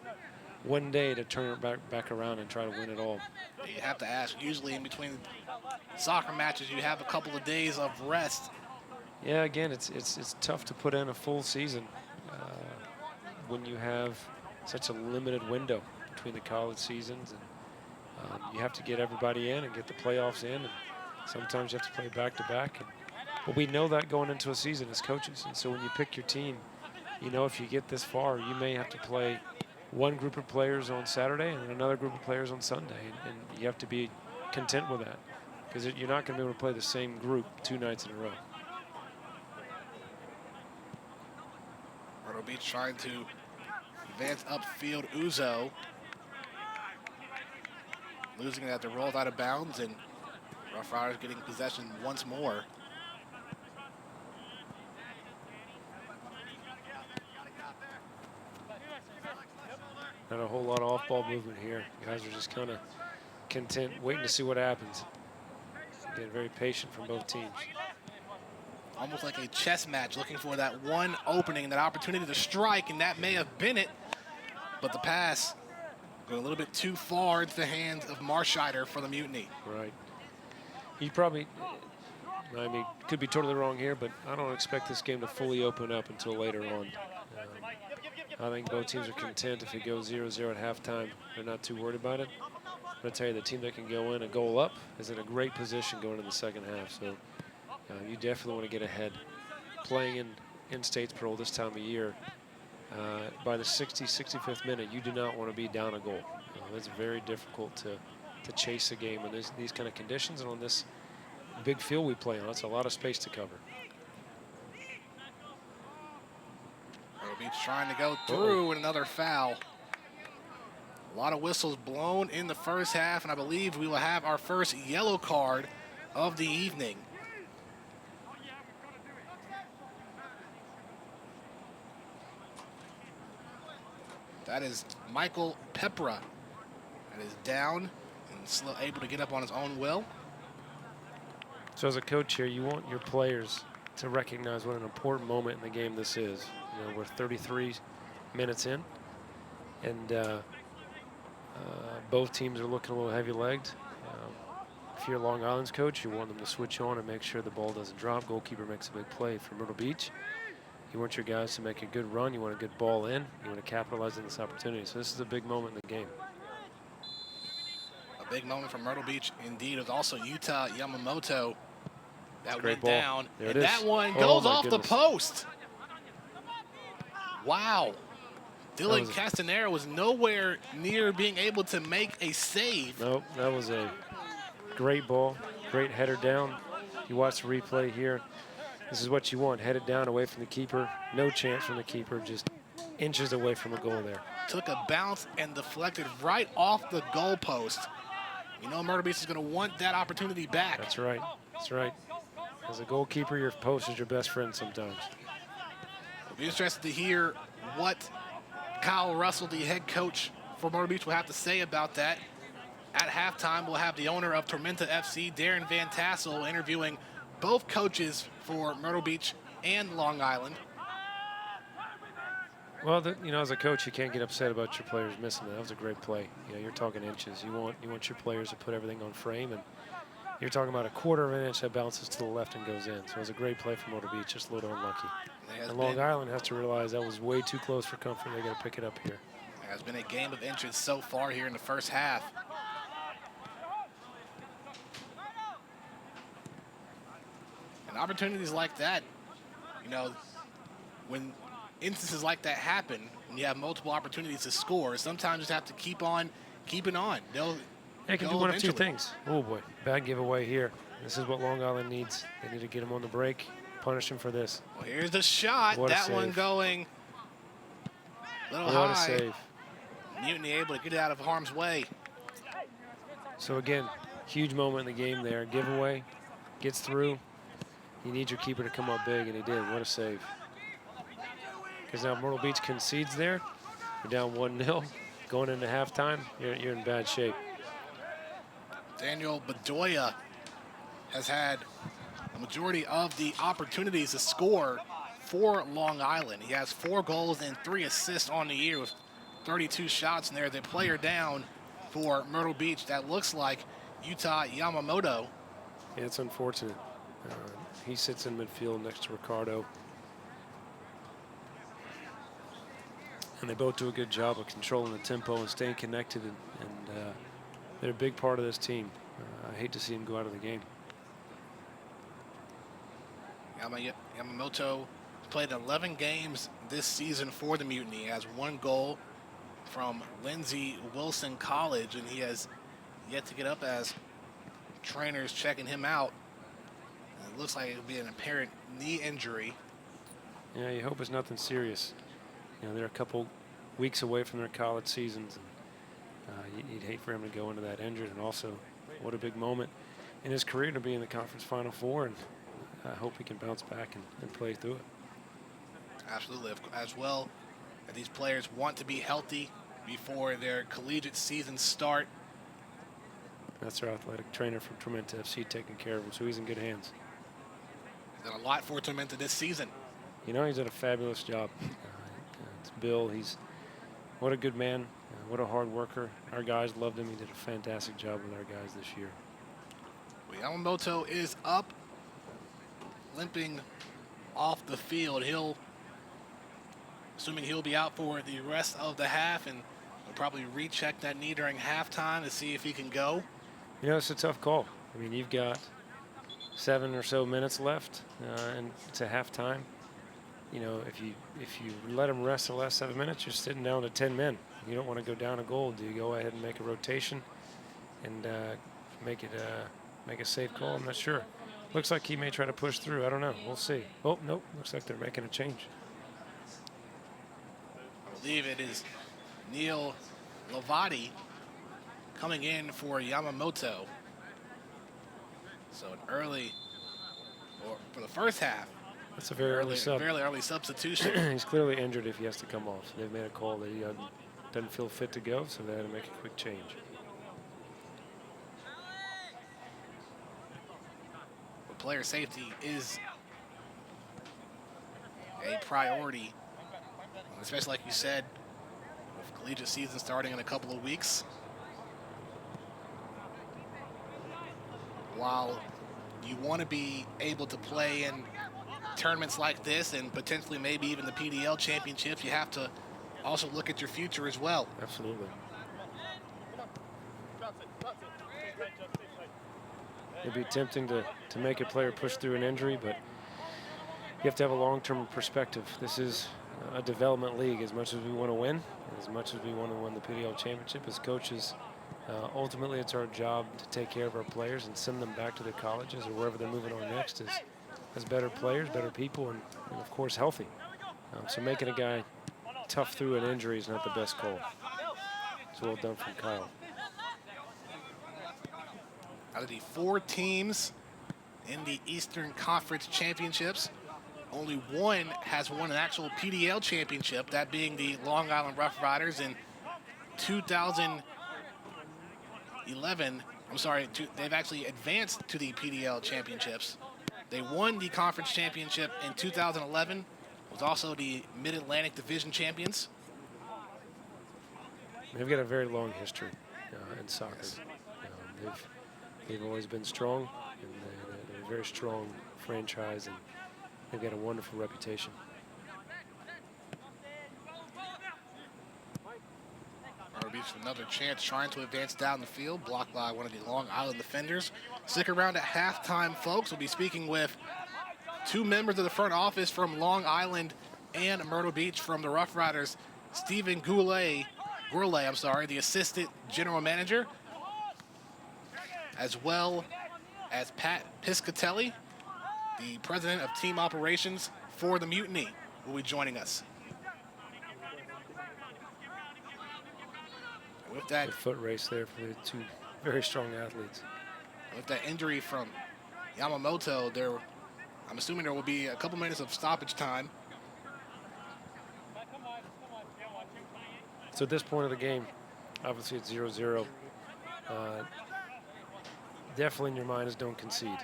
one day to turn it back around and try to win it all. You have to ask, usually in between soccer matches, you have a couple of days of rest. Yeah, again, it's tough to put in a full season when you have such a limited window between the college seasons. And you have to get everybody in and get the playoffs in. And sometimes you have to play back-to-back. But we know that going into a season as coaches. And so when you pick your team, you know if you get this far, you may have to play one group of players on Saturday and then another group of players on Sunday. And you have to be content with that because you're not going to be able to play the same group 2 nights in a row. Myrtle Beach trying to advance upfield. Uzo losing it after rolled out of bounds, and Rough Riders getting possession once more. Not a whole lot of off-ball movement here. Guys are just kind of content, waiting to see what happens. Again, very patient from both teams. Almost like a chess match, looking for that one opening, that opportunity to strike, and that may have been it. But the pass going a little bit too far into the hands of Marscheider for the Mutiny. Right. He probably, I mean, could be totally wrong here, but I don't expect this game to fully open up until later on. I think both teams are content if it goes 0-0 at halftime. They're not too worried about it. I'm going to tell you, the team that can go in a goal up is in a great position going into the second half. So you definitely want to get ahead. Playing in Statesboro this time of year, by the 65th minute, you do not want to be down a goal. It's very difficult to chase a game in these kind of conditions, and on this big field we play on, it's a lot of space to cover. Myrtle Beach trying to go through and another foul. A lot of whistles blown in the first half, and I believe we will have our first yellow card of the evening. That is Michael Pepra. That is down and able to get up on his own will. So as a coach here, you want your players to recognize what an important moment in the game this is. You know, we're 33 minutes in, and both teams are looking a little heavy-legged. If you're Long Island's coach, you want them to switch on and make sure the ball doesn't drop. Goalkeeper makes a big play for Myrtle Beach. You want your guys to make a good run. You want a good ball in. You want to capitalize on this opportunity. So this is a big moment in the game. A big moment for Myrtle Beach, indeed. It was also Utah Yamamoto that Great went ball. down. There and it is. that one Oh, goes my off goodness. the post. Wow. Dylan was Casanare was nowhere near being able to make a save. Nope, that was a great ball. Great header down. You watch the replay here. This is what you want. Headed down away from the keeper. No chance from the keeper. Just inches away from a goal there. Took a bounce and deflected right off the goalpost. You know Myrtle Beach is going to want that opportunity back. That's right. That's right. As a goalkeeper, your post is your best friend sometimes. I'll be interested to hear what Kyle Russell, the head coach for Myrtle Beach, will have to say about that. At halftime, we'll have the owner of Tormenta FC, Darren Van Tassel, interviewing both coaches for Myrtle Beach and Long Island. Well, you know, as a coach, you can't get upset about your players missing that. That was a great play. You know, you're talking inches. You want your players to put everything on frame, and you're talking about a quarter of an inch that bounces to the left and goes in. So it was a great play from Myrtle Beach, just a little unlucky. And Long Island has to realize that was way too close for comfort. They got to pick it up here. It has been a game of interest so far here in the first half. And opportunities like that, you know, when instances like that happen, when you have multiple opportunities to score, sometimes you just have to keep on keeping on. They can do one of two things. Oh, boy. Bad giveaway here. This is what Long Island needs. They need to get him on the break, punish him for this. Well, here's the shot. What a that one save. going a little What a high. save. Mutiny able to get it out of harm's way. So, again, huge moment in the game there. Giveaway. gets through. You need your keeper to come up big, and he did. What a save. Because now Myrtle Beach concedes there. You're down 1-0. Going into halftime, you're in bad shape. Daniel Bedoya has had the majority of the opportunities to score for Long Island. He has 4 goals and 3 assists on the year with 32 shots in there. The player down for Myrtle Beach, that looks like Utah Yamamoto. Yeah, it's unfortunate. He sits in midfield next to Ricardo. And they both do a good job of controlling the tempo and staying connected, and they're a big part of this team. I hate to see him go out of the game. Yamamoto played 11 games this season for the Mutiny. He has 1 goal from Lindsey Wilson College, and he has yet to get up as trainers checking him out. It looks like it would be an apparent knee injury. Yeah, you hope it's nothing serious. You know, they're a couple weeks away from their college seasons, and you'd hate for him to go into that injured. And also, what a big moment in his career to be in the conference Final Four, and I hope he can bounce back and play through it. Absolutely. As well, these players want to be healthy before their collegiate seasons start. That's our athletic trainer from Tormenta FC taking care of him, so he's in good hands. He's done a lot for Tormenta this season. You know, he's done a fabulous job. It's Bill. What a good man. What a hard worker. Our guys loved him. He did a fantastic job with our guys this year. Yamamoto is up, limping off the field. Assuming he'll be out for the rest of the half, and we'll probably recheck that knee during halftime to see if he can go. You know, it's a tough call. I mean, you've got 7 or so minutes left, and it's a halftime. You know, if you let him rest the last 7 minutes, you're sitting down to 10 men. You don't want to go down a goal. Do you go ahead and make a rotation and make a safe call? I'm not sure. Looks like he may try to push through. I don't know. We'll see. Oh, nope. Looks like they're making a change. I believe it is Neil Lavati coming in for Yamamoto. So an early, or for the first half. That's a very early sub. Very early substitution. He's clearly injured if he has to come off. So they've made a call that he doesn't feel fit to go, so they had to make a quick change. But player safety is a priority, especially like you said, with collegiate season starting in a couple of weeks. While you want to be able to play in tournaments like this and potentially maybe even the PDL championships, you have to also look at your future as well. Absolutely. It'd be tempting to make a player push through an injury, but you have to have a long-term perspective. This is a development league. As much as we want to win, as much as we want to win the PDL championship as coaches, ultimately it's our job to take care of our players and send them back to their colleges or wherever they're moving on next as better players, better people, and of course healthy. So making a guy tough through an injury is not the best call. It's well done from Kyle. Out of the 4 teams in the Eastern Conference Championships, only one has won an actual PDL championship, that being the Long Island Rough Riders in 2011. They've actually advanced to the PDL championships. They won the conference championship in 2011. Was also the Mid-Atlantic Division champions. They've got a very long history in soccer. Yes. They've always been strong, and they're a very strong franchise, and they've got a wonderful reputation. Myrtle Beach with another chance trying to advance down the field, blocked by one of the Long Island defenders. Stick around at halftime, folks. We'll be speaking with 2 members of the front office from Long Island and Myrtle Beach from the Rough Riders. Stephen Gourlay, the assistant general manager, as well as Pat Piscatelli, the president of team operations for the Mutiny, will be joining us. With that A foot race there for the 2 very strong athletes. With that injury from Yamamoto, I'm assuming there will be a couple minutes of stoppage time. So at this point of the game, obviously it's 0-0. Definitely in your mind is don't concede.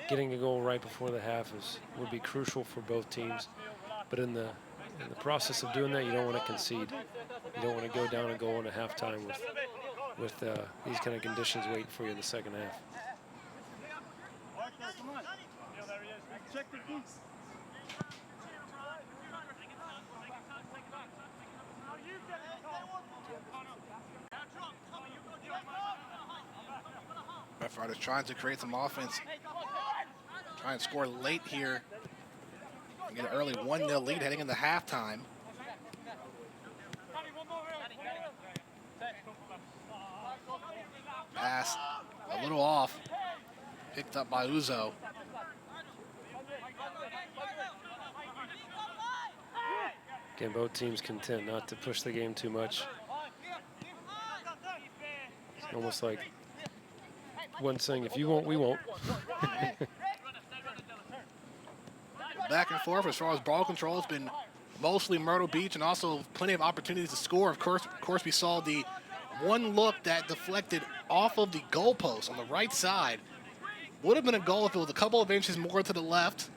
Getting a goal right before the half would be crucial for both teams. But in the process of doing that, you don't want to concede. You don't want to go down a goal in a halftime with these kind of conditions waiting for you in the second half. Rough Riders trying to create some offense. Try and score late here. And get an early 1-0 lead heading into halftime. Pass a little off. Picked up by Uzo. Again, both teams content not to push the game too much. It's almost like one saying, if you won't, we won't. Back and forth as far as ball control has been mostly Myrtle Beach, and also plenty of opportunities to score. Of course, we saw the one look that deflected off of the goalpost on the right side. Would have been a goal if it was a couple of inches more to the left.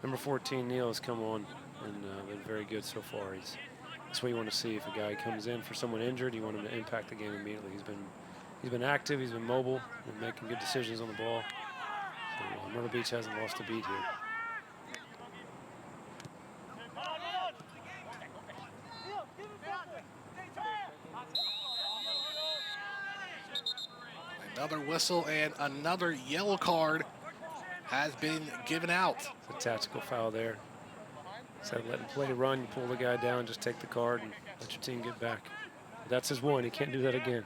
Number 14, Neal, has come on and been very good so far. That's what you want to see. If a guy comes in for someone injured, you want him to impact the game immediately. He's been active, he's been mobile, and making good decisions on the ball. So Myrtle Beach hasn't lost a beat here. Another whistle and another yellow card has been given out. It's a tactical foul there. Instead of letting play run, you pull the guy down, just take the card and let your team get back. But that's his one. He can't do that again.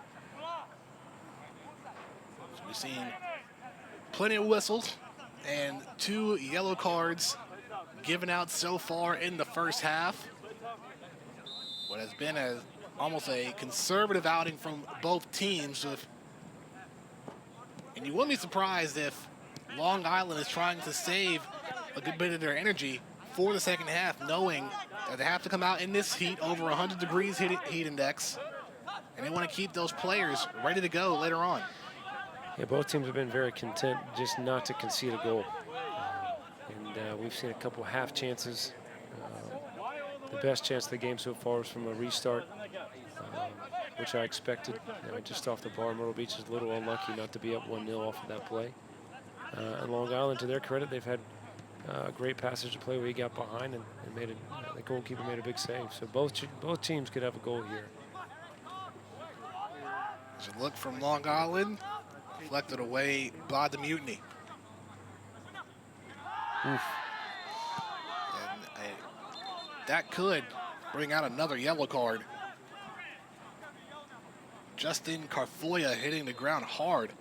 So we've seen plenty of whistles and 2 yellow cards given out so far in the first half. What has been almost a conservative outing from both teams. And you wouldn't be surprised if Long Island is trying to save a good bit of their energy for the second half, knowing that they have to come out in this heat, over 100 degrees heat index, and they want to keep those players ready to go later on. Yeah, both teams have been very content just not to concede a goal. And we've seen a couple half chances. The best chance of the game so far was from a restart, which I expected. Just off the bar, Myrtle Beach is a little unlucky not to be up 1-0 off of that play. And Long Island, to their credit, they've had a great passage to play where he got behind and made it. The goalkeeper made a big save. So both teams could have a goal here. There's a look from Long Island, deflected away by the Mutiny. Oof. And that could bring out another yellow card. Justin Carfoya hitting the ground hard.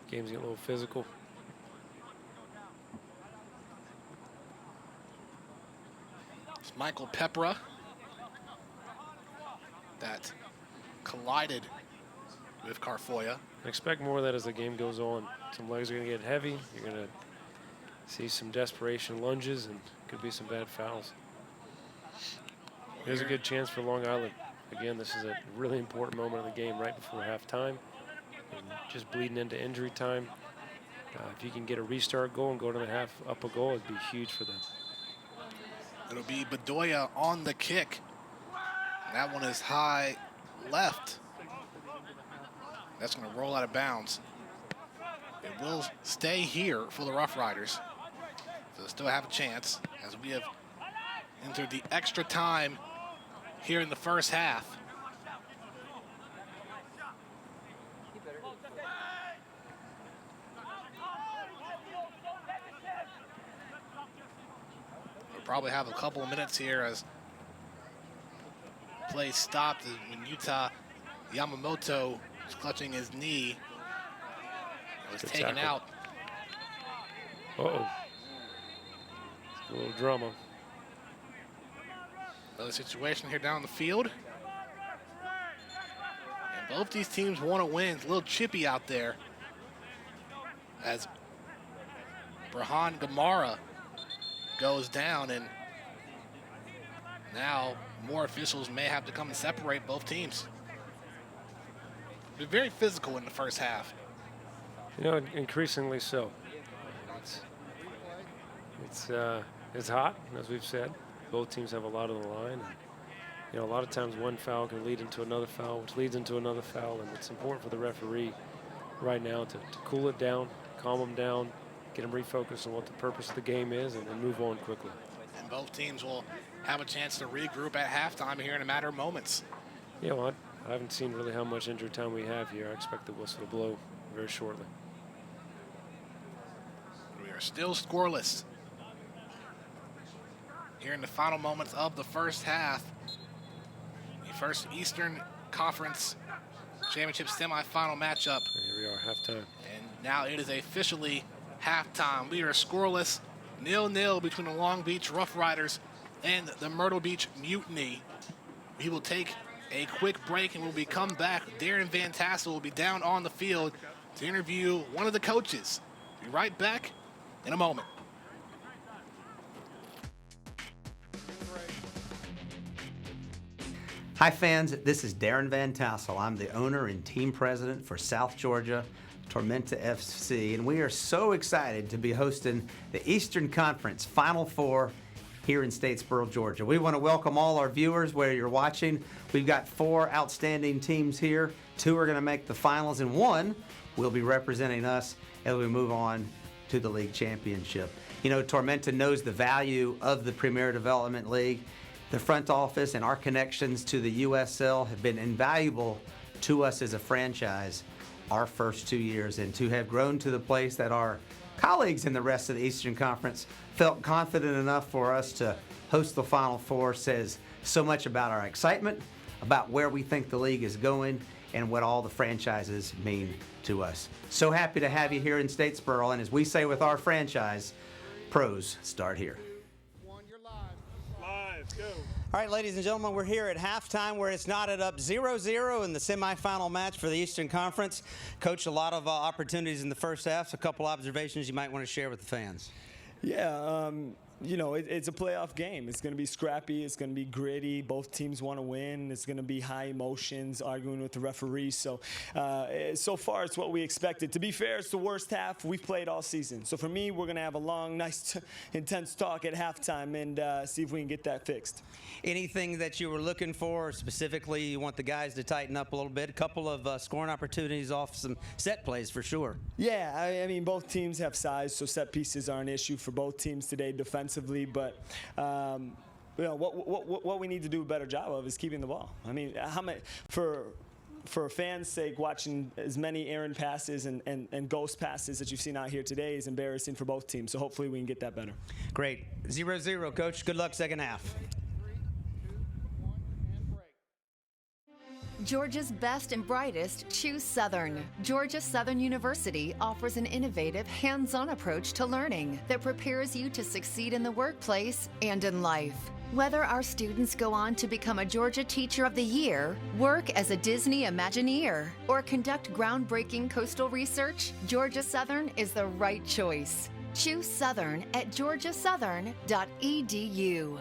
Game's getting a little physical. It's Michael Pepra that collided with Carfoya. Expect more of that as the game goes on. Some legs are going to get heavy. You're going to see some desperation lunges and could be some bad fouls. There's a good chance for Long Island. Again, this is a really important moment of the game right before halftime. And just bleeding into injury time. If you can get a restart goal and go to the half up a goal, it'd be huge for them. It'll be Bedoya on the kick. That one is high left. That's going to roll out of bounds. It will stay here for the Rough Riders. So they still have a chance as we have entered the extra time here in the first half. We'll probably have a couple of minutes here as play stopped when Utah Yamamoto was clutching his knee. It was Good taken tackle. out. Uh-oh. A little drama. Another situation here down the field. And both these teams want to win. It's a little chippy out there. as Burhan Gamara goes down, and now more officials may have to come and separate both teams. They're very physical in the first half. You know, increasingly so. It's hot, as we've said. Both teams have a lot on the line. And, you know, a lot of times one foul can lead into another foul, which leads into another foul, and it's important for the referee right now to cool it down, calm them down, get them refocused on what the purpose of the game is, and move on quickly. And both teams will have a chance to regroup at halftime here in a matter of moments. You know what? I haven't seen really how much injury time we have here. I expect the whistle to blow very shortly. We are still scoreless here in the final moments of the first half. The first Eastern Conference Championship semifinal matchup. Here we are, halftime. And now it is officially halftime. We are scoreless, 0-0 between the Long Beach Rough Riders and the Myrtle Beach Mutiny. We will take a quick break, and when we come back, Darren Van Tassel will be down on the field to interview one of the coaches. Be right back in a moment. Hi fans, this is Darren Van Tassel. I'm the owner and team president for South Georgia Tormenta FC, and we are so excited to be hosting the Eastern Conference Final Four here in Statesboro, Georgia. We want to welcome all our viewers where you're watching. We've got 4 outstanding teams here. 2 are going to make the finals, and 1 will be representing us as we move on to the league championship. You know, Tormenta knows the value of the Premier Development League. The front office and our connections to the USL have been invaluable to us as a franchise our first 2 years, and to have grown to the place that our colleagues in the rest of the Eastern Conference felt confident enough for us to host the Final Four says so much about our excitement, about where we think the league is going, and what all the franchises mean to us. So happy to have you here in Statesboro, and as we say with our franchise, pros start here. Live, go. All right, ladies and gentlemen, we're here at halftime where it's knotted up 0-0 in the semifinal match for the Eastern Conference. Coach, a lot of opportunities in the first half. So a couple observations you might want to share with the fans. Yeah, you know, it's a playoff game. It's going to be scrappy. It's going to be gritty. Both teams want to win. It's going to be high emotions, arguing with the referee. So, so far, it's what we expected. To be fair, it's the worst half we've played all season. So for me, we're going to have a long, nice, intense talk at halftime and see if we can get that fixed. Anything that you were looking for, specifically you want the guys to tighten up a little bit? A couple of scoring opportunities off some set plays for sure. Yeah, I mean, both teams have size, so set pieces are an issue for both teams today defensively. But you know, what we need to do a better job of is keeping the ball. I mean, how many for fans' sake, watching as many errant passes and ghost passes that you've seen out here today is embarrassing for both teams. So hopefully we can get that better. Great. 0-0, Coach. Good luck second half. Georgia's best and brightest choose Southern. Georgia Southern University offers an innovative, hands-on approach to learning that prepares you to succeed in the workplace and in life. Whether our students go on to become a Georgia Teacher of the Year, work as a Disney Imagineer, or conduct groundbreaking coastal research, Georgia Southern is the right choice. Choose Southern at georgiasouthern.edu.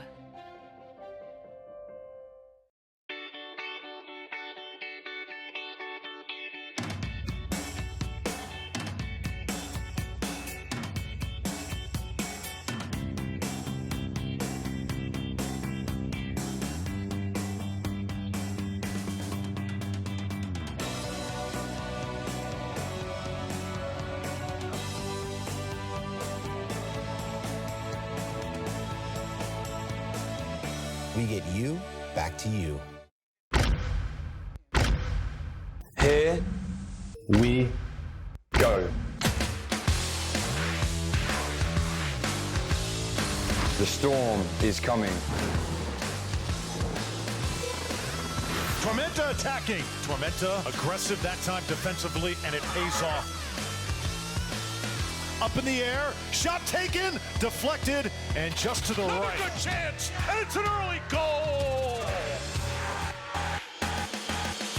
We get you back to you. Here we go. The storm is coming. Tormenta attacking. Tormenta aggressive that time defensively, and it pays off. Up in the air, shot taken, deflected, and just to the right. Good chance, and it's an early goal.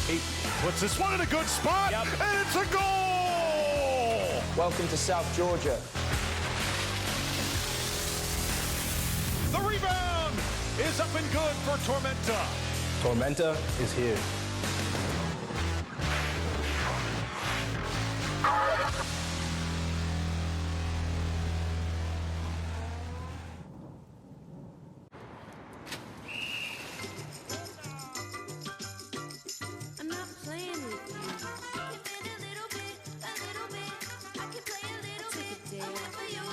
He puts this one in a good spot, and it's a goal. Welcome to South Georgia. The rebound is up and good for Tormenta. Tormenta is here. I'm not playing with you. I can fit a little bit. I can play a little bit. I'm in for you. I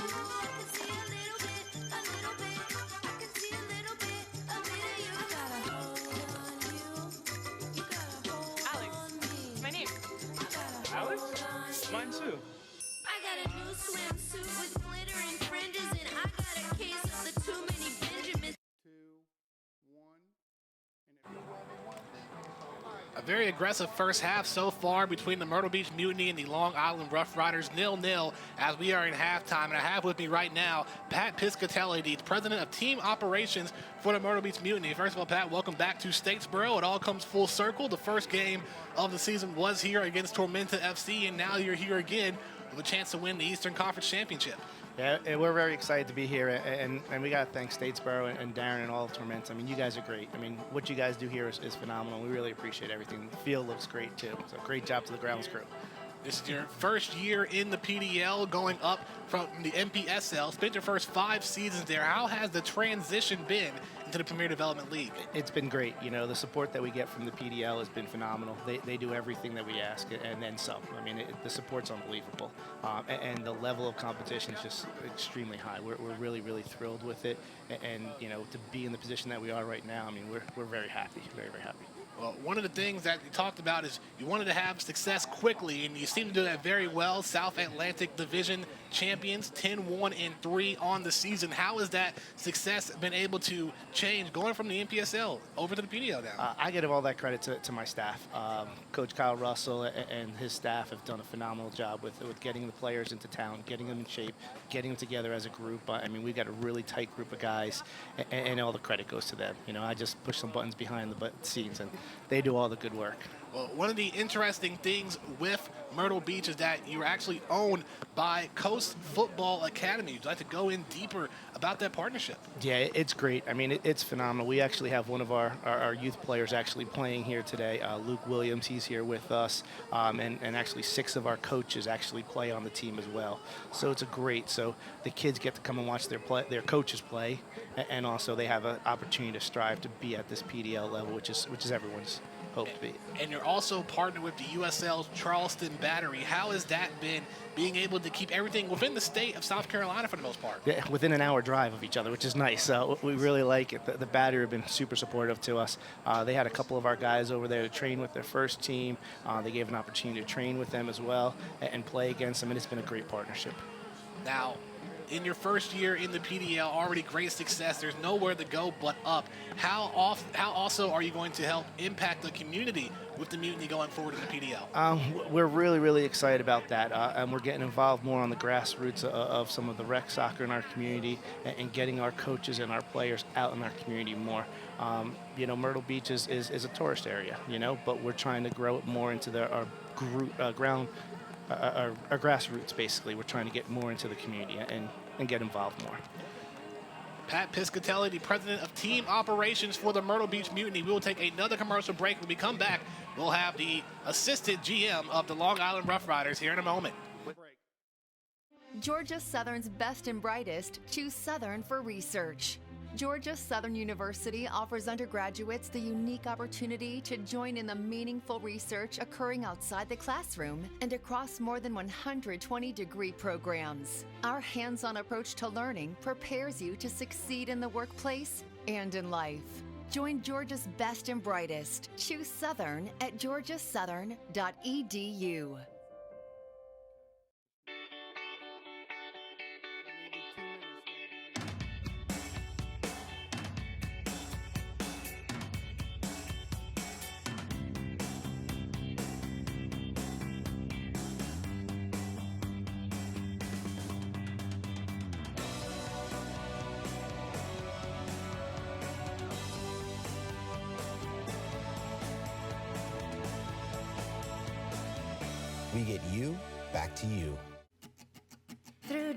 can see a little bit. I can see a little bit of you. I got a hold on you. You got a hold on me. It's my name. I got a Alex? hold on Mine too. I got a new swimsuit with glitter and fringes, and I got a case of the too many Benjamins. A very aggressive first half so far between the Myrtle Beach Mutiny and the Long Island Rough Riders, 0-0 as we are in halftime. And I have with me right now Pat Piscatelli, the president of team operations for the Myrtle Beach Mutiny. First of all, Pat, welcome back to Statesboro. It all comes full circle. The first game of the season was here against Tormenta FC, and now you're here again with a chance to win the Eastern Conference Championship. Yeah, and we're very excited to be here, and we got to thank Statesboro and Darren and all of Tormenta. I mean, you guys are great. I mean, what you guys do here is phenomenal. We really appreciate everything. The field looks great, too. So great job to the grounds crew. This is your first year in the PDL, going up from the MPSL. Spent your first 5 seasons there. How has the transition been into the Premier Development League? It's been great. You know, the support that we get from the PDL has been phenomenal. They do everything that we ask, and then some. I mean, the support's unbelievable. And the level of competition is just extremely high. We're really, really thrilled with it. And, you know, to be in the position that we are right now, I mean, we're very happy, very, very happy. Well, one of the things that you talked about is you wanted to have success quickly, and you seem to do that very well. South Atlantic Division champions, 10-1-3 on the season. How has that success been able to change going from the MPSL over to the PDL now? I give all that credit to my staff. Coach Kyle Russell and his staff have done a phenomenal job with getting the players into town, getting them in shape, getting them together as a group. I mean, we've got a really tight group of guys, and all the credit goes to them. You know, I just push some buttons behind the scenes, and they do all the good work. Well, one of the interesting things with Myrtle Beach is that you're actually owned by Coast Football Academy. Would you like to go in deeper about that partnership? Yeah, it's great. I mean, it's phenomenal. We actually have one of our youth players actually playing here today, Luke Williams. He's here with us, and actually 6 of our coaches actually play on the team as well. So it's so the kids get to come and watch their coaches play, and also they have an opportunity to strive to be at this PDL level, which is everyone's hope to be. And you're also partnered with the USL's Charleston Battery. How has that been, being able to keep everything within the state of South Carolina for the most part? Yeah, within an hour drive of each other, which is nice. We really like it. The Battery have been super supportive to us. They had a couple of our guys over there to train with their first team. They gave an opportunity to train with them as well and play against them, and it's been a great partnership. Now, in your first year in the PDL, already great success. There's nowhere to go but up. How also are you going to help impact the community with the Mutiny going forward in the PDL? We're really, really excited about that, and we're getting involved more on the grassroots of some of the rec soccer in our community and getting our coaches and our players out in our community more. You know, Myrtle Beach is a tourist area, you know, but we're trying to grow it more into our grassroots, basically. We're trying to get more into the community and get involved more. Pat Piscatelli, the president of team operations for the Myrtle Beach Mutiny. We will take another commercial break. When we come back, we'll have the assistant GM of the Long Island Rough Riders here in a moment. Georgia Southern's best and brightest choose Southern for research. Georgia Southern University offers undergraduates the unique opportunity to join in the meaningful research occurring outside the classroom and across more than 120 degree programs. Our hands-on approach to learning prepares you to succeed in the workplace and in life. Join Georgia's best and brightest. Choose Southern at georgiasouthern.edu. We get you back to you.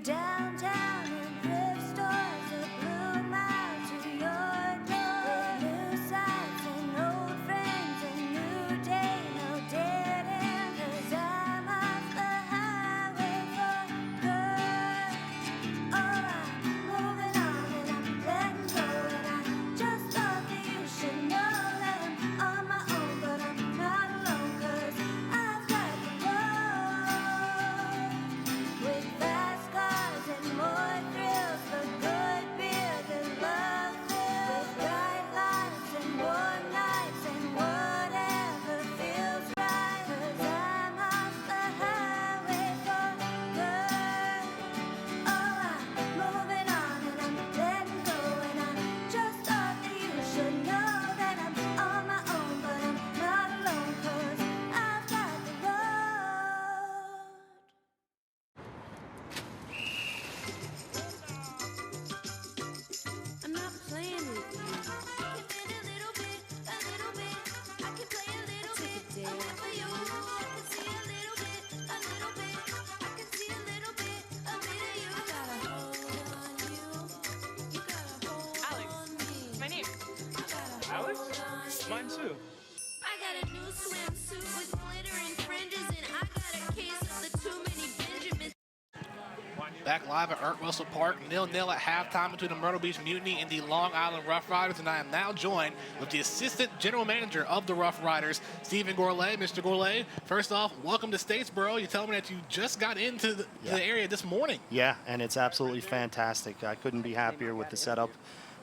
Downtown and thrift stores that bloom out to your door. With new sights and old friends and new day, no dead end. 'Cause I'm off the highway for good. Oh, I'm moving on and I'm letting go. And I just thought that you should know that I'm on my own, but I'm not alone. 'Cause I've got the road with fast cars and more thrills, the good beer that love fills, with bright lights and warm nights and whatever feels right. 'Cause I'm off the highway for good. Oh, I'm moving on and I'm letting go. And I just thought that you should know that I'm on my own, but I'm not alone. 'Cause I've got the road. I'm not playing with you. I can bend a little bit, a little bit. I can play a little bit, a bit for you. I can see a little bit, a little bit. I can see a little bit, a bit of you. I got a hold on you. You got a hold on me. My name. I got a Alex? hold on you. Mine too. I got a new swimsuit with glitter and fringes, and I got a case of the too many Benjamins. Back live at Art Russell Park, 0-0 at halftime between the Myrtle Beach Mutiny and the Long Island Rough Riders, and I am now joined with the Assistant General Manager of the Rough Riders, Stephen Gourlay. Mr. Gourlay, first off, welcome to Statesboro. You tell me that you just got into the area this morning. Yeah, and it's absolutely fantastic. I couldn't be happier with the setup,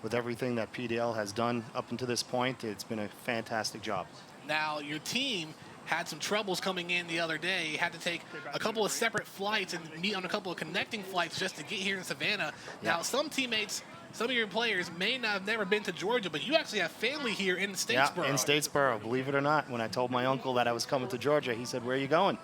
with everything that PDL has done up until this point. It's been a fantastic job. Now, your team had some troubles coming in the other day. You had to take a couple of separate flights and meet on a couple of connecting flights just to get here in Savannah. Now, some teammates, some of your players may not have never been to Georgia, but you actually have family here in Statesboro. Yeah, in Statesboro, believe it or not. When I told my uncle that I was coming to Georgia, he said, "Where are you going?"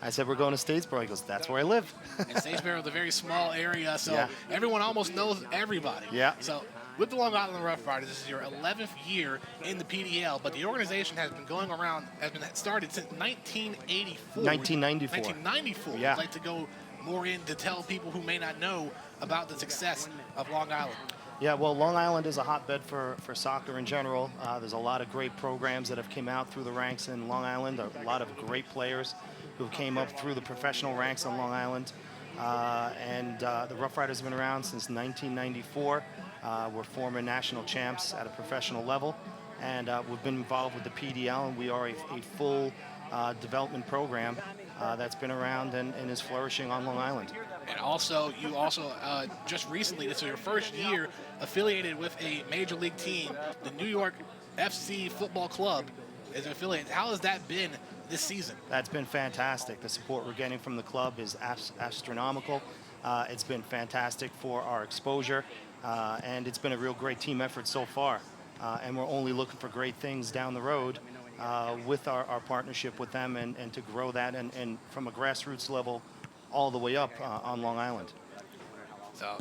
I said, "We're going to Statesboro." He goes, "That's where I live." And Statesboro is a very small area, so Yeah. everyone almost knows everybody. Yeah. So with the Long Island Rough Riders, this is your 11th year in the PDL, but the organization has been going around, has been started since 1984. 1994. 1994. Yeah. I'd like to go more in to tell people who may not know about the success of Long Island. Yeah, well, Long Island is a hotbed for soccer in general. There's a lot of great programs that have come out through the ranks in Long Island, a lot of great players who came up through the professional ranks on Long Island. The Rough Riders have been around since 1994. We're former national champs at a professional level, and we've been involved with the PDL, and we are a full development program that's been around and is flourishing on Long Island. And also, you also just recently, this is your first year affiliated with a major league team, the New York FC Football Club is affiliated. How has that been this season? That's been fantastic. The support we're getting from the club is astronomical. It's been fantastic for our exposure, and it's been a real great team effort so far. And we're only looking for great things down the road with our partnership with them and to grow that and from a grassroots level all the way up on Long Island. So,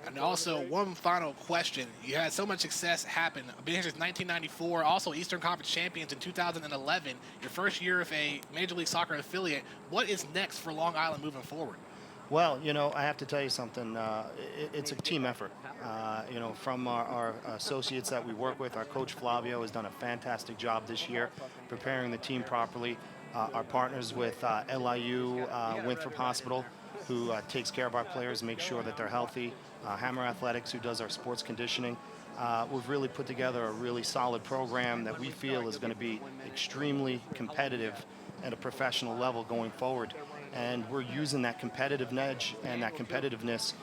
and also one final question. You had so much success happen. Been here since 1994, also Eastern Conference champions in 2011, your first year of a Major League Soccer affiliate. What is next for Long Island moving forward? Well, you know, I have to tell you something. It's a team effort. From our associates that we work with, our coach Flavio has done a fantastic job this year preparing the team properly. Our partners with LIU, Winthrop Hospital, who takes care of our players, makes sure that they're healthy. Hammer Athletics, who does our sports conditioning. We've really put together a really solid program that we feel is going to be extremely competitive at a professional level going forward. And we're using that competitive edge and that competitiveness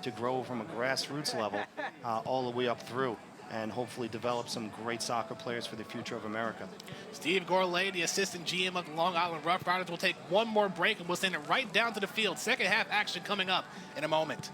to grow from a grassroots level all the way up through and hopefully develop some great soccer players for the future of America. Steve Gourlay, the assistant GM of the Long Island Rough Riders, will take one more break and we'll send it right down to the field. Second half action coming up in a moment.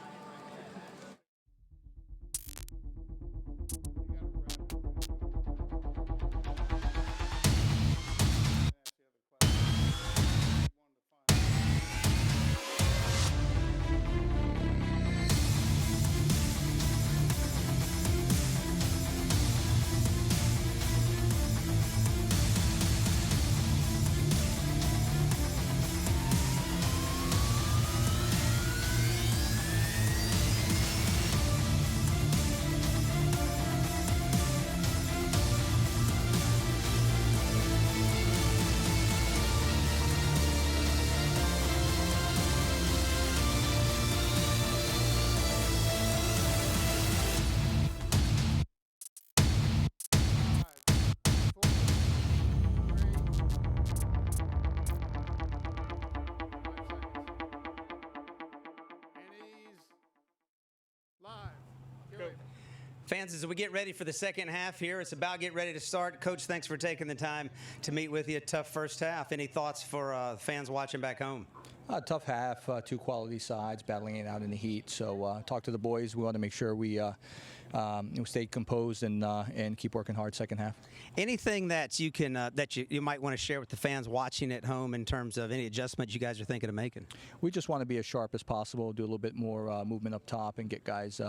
Fans, as we get ready for the second half here, it's about getting ready to start. Coach, thanks for taking the time to meet with you. Tough first half. Any thoughts for fans watching back home? Tough half, two quality sides battling it out in the heat. So talk to the boys. We want to make sure we stay composed and keep working hard second half. Anything that you can you might want to share with the fans watching at home in terms of any adjustments you guys are thinking of making? We just want to be as sharp as possible, do a little bit more movement up top, and get guys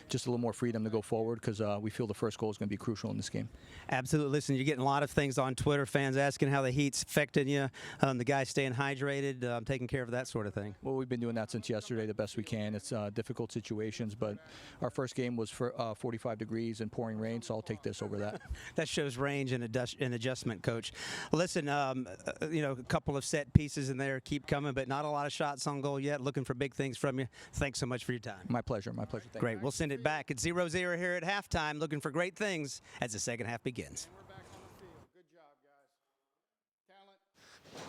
just a little more freedom to go forward because we feel the first goal is going to be crucial in this game. Absolutely. Listen, you're getting a lot of things on Twitter, fans asking how the heat's affecting you, the guys staying hydrated, taking care of that sort of thing. Well, we've been doing that since yesterday the best we can. It's difficult situations, but our first game was for 45 degrees and pouring rain, so I'll take this over that. That shows range and adjustment, Coach. Listen, a couple of set pieces in there keep coming, but not a lot of shots on goal yet. Looking for big things from you. Thanks so much for your time. My pleasure. My pleasure. Thank Great. you. We'll send it back at 0-0 here at halftime. Looking for great things as the second half begins.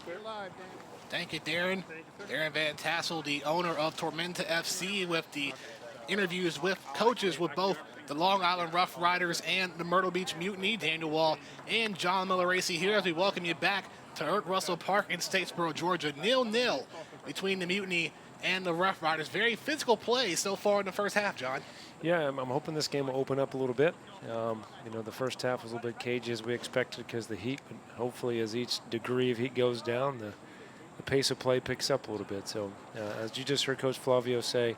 We're live, Dan. Thank you, Darren. Darren Van Tassel, the owner of Tormenta FC, with the interviews with coaches with both the Long Island Rough Riders and the Myrtle Beach Mutiny. Daniel Wall and John Milleracey here as we welcome you back to Irk Russell Park in Statesboro, Georgia. 0-0 between the Mutiny and the Rough Riders. Very physical play so far in the first half, John. Yeah, I'm hoping this game will open up a little bit. The first half was a little bit cagey as we expected because of the heat, but hopefully as each degree of heat goes down, the pace of play picks up a little bit. So as you just heard Coach Flavio say,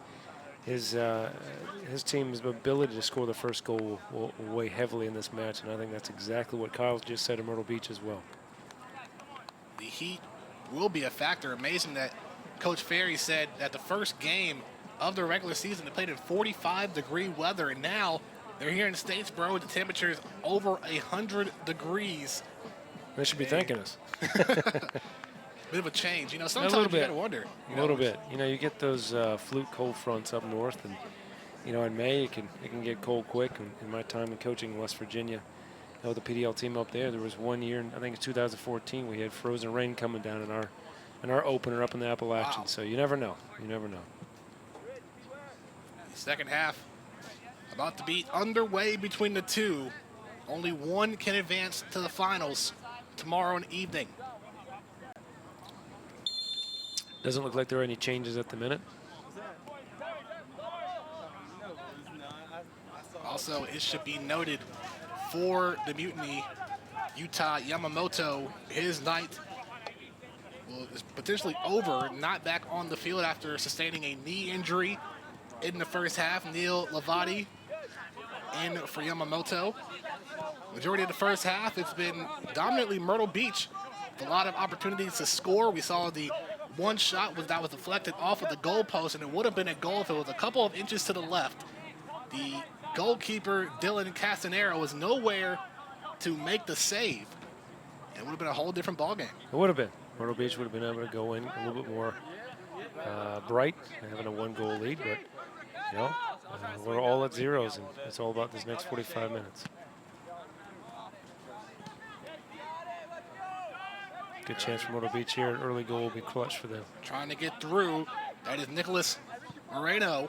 his team's ability to score the first goal will weigh heavily in this match, and I think that's exactly what Kyle just said in Myrtle Beach as well. The heat will be a factor. Amazing that Coach Ferry said that the first game of the regular season they played in 45-degree weather, and now they're here in Statesboro with the temperatures over 100 degrees. They should be thanking us. Bit of a change, sometimes a little bit. You gotta wonder. A little bit. You get those fluke cold fronts up north, and in May it can get cold quick. And in my time in coaching in West Virginia, with the PDL team up there was one year, I think it's 2014, we had frozen rain coming down in our opener up in the Appalachians. Wow. So you never know. You never know. Second half about to be underway between the two. Only one can advance to the finals tomorrow evening. Doesn't look like there are any changes at the minute. Also, it should be noted for the Mutiny, Utah Yamamoto, his night is potentially over, not back on the field after sustaining a knee injury in the first half. Neil Lavati in for Yamamoto. Majority of the first half, it's been dominantly Myrtle Beach with a lot of opportunities to score. We saw the one shot that was deflected off of the goalpost, and it would have been a goal if it was a couple of inches to the left. The goalkeeper, Dylan Casanare, was nowhere to make the save. It would have been a whole different ballgame. It would have been. Myrtle Beach would have been able to go in a little bit more bright, having a one-goal lead, but we're all at zeros, and it's all about this next 45 minutes. Good chance for Myrtle Beach here. An early goal will be clutch for them. Trying to get through. That is Nicholas Moreno.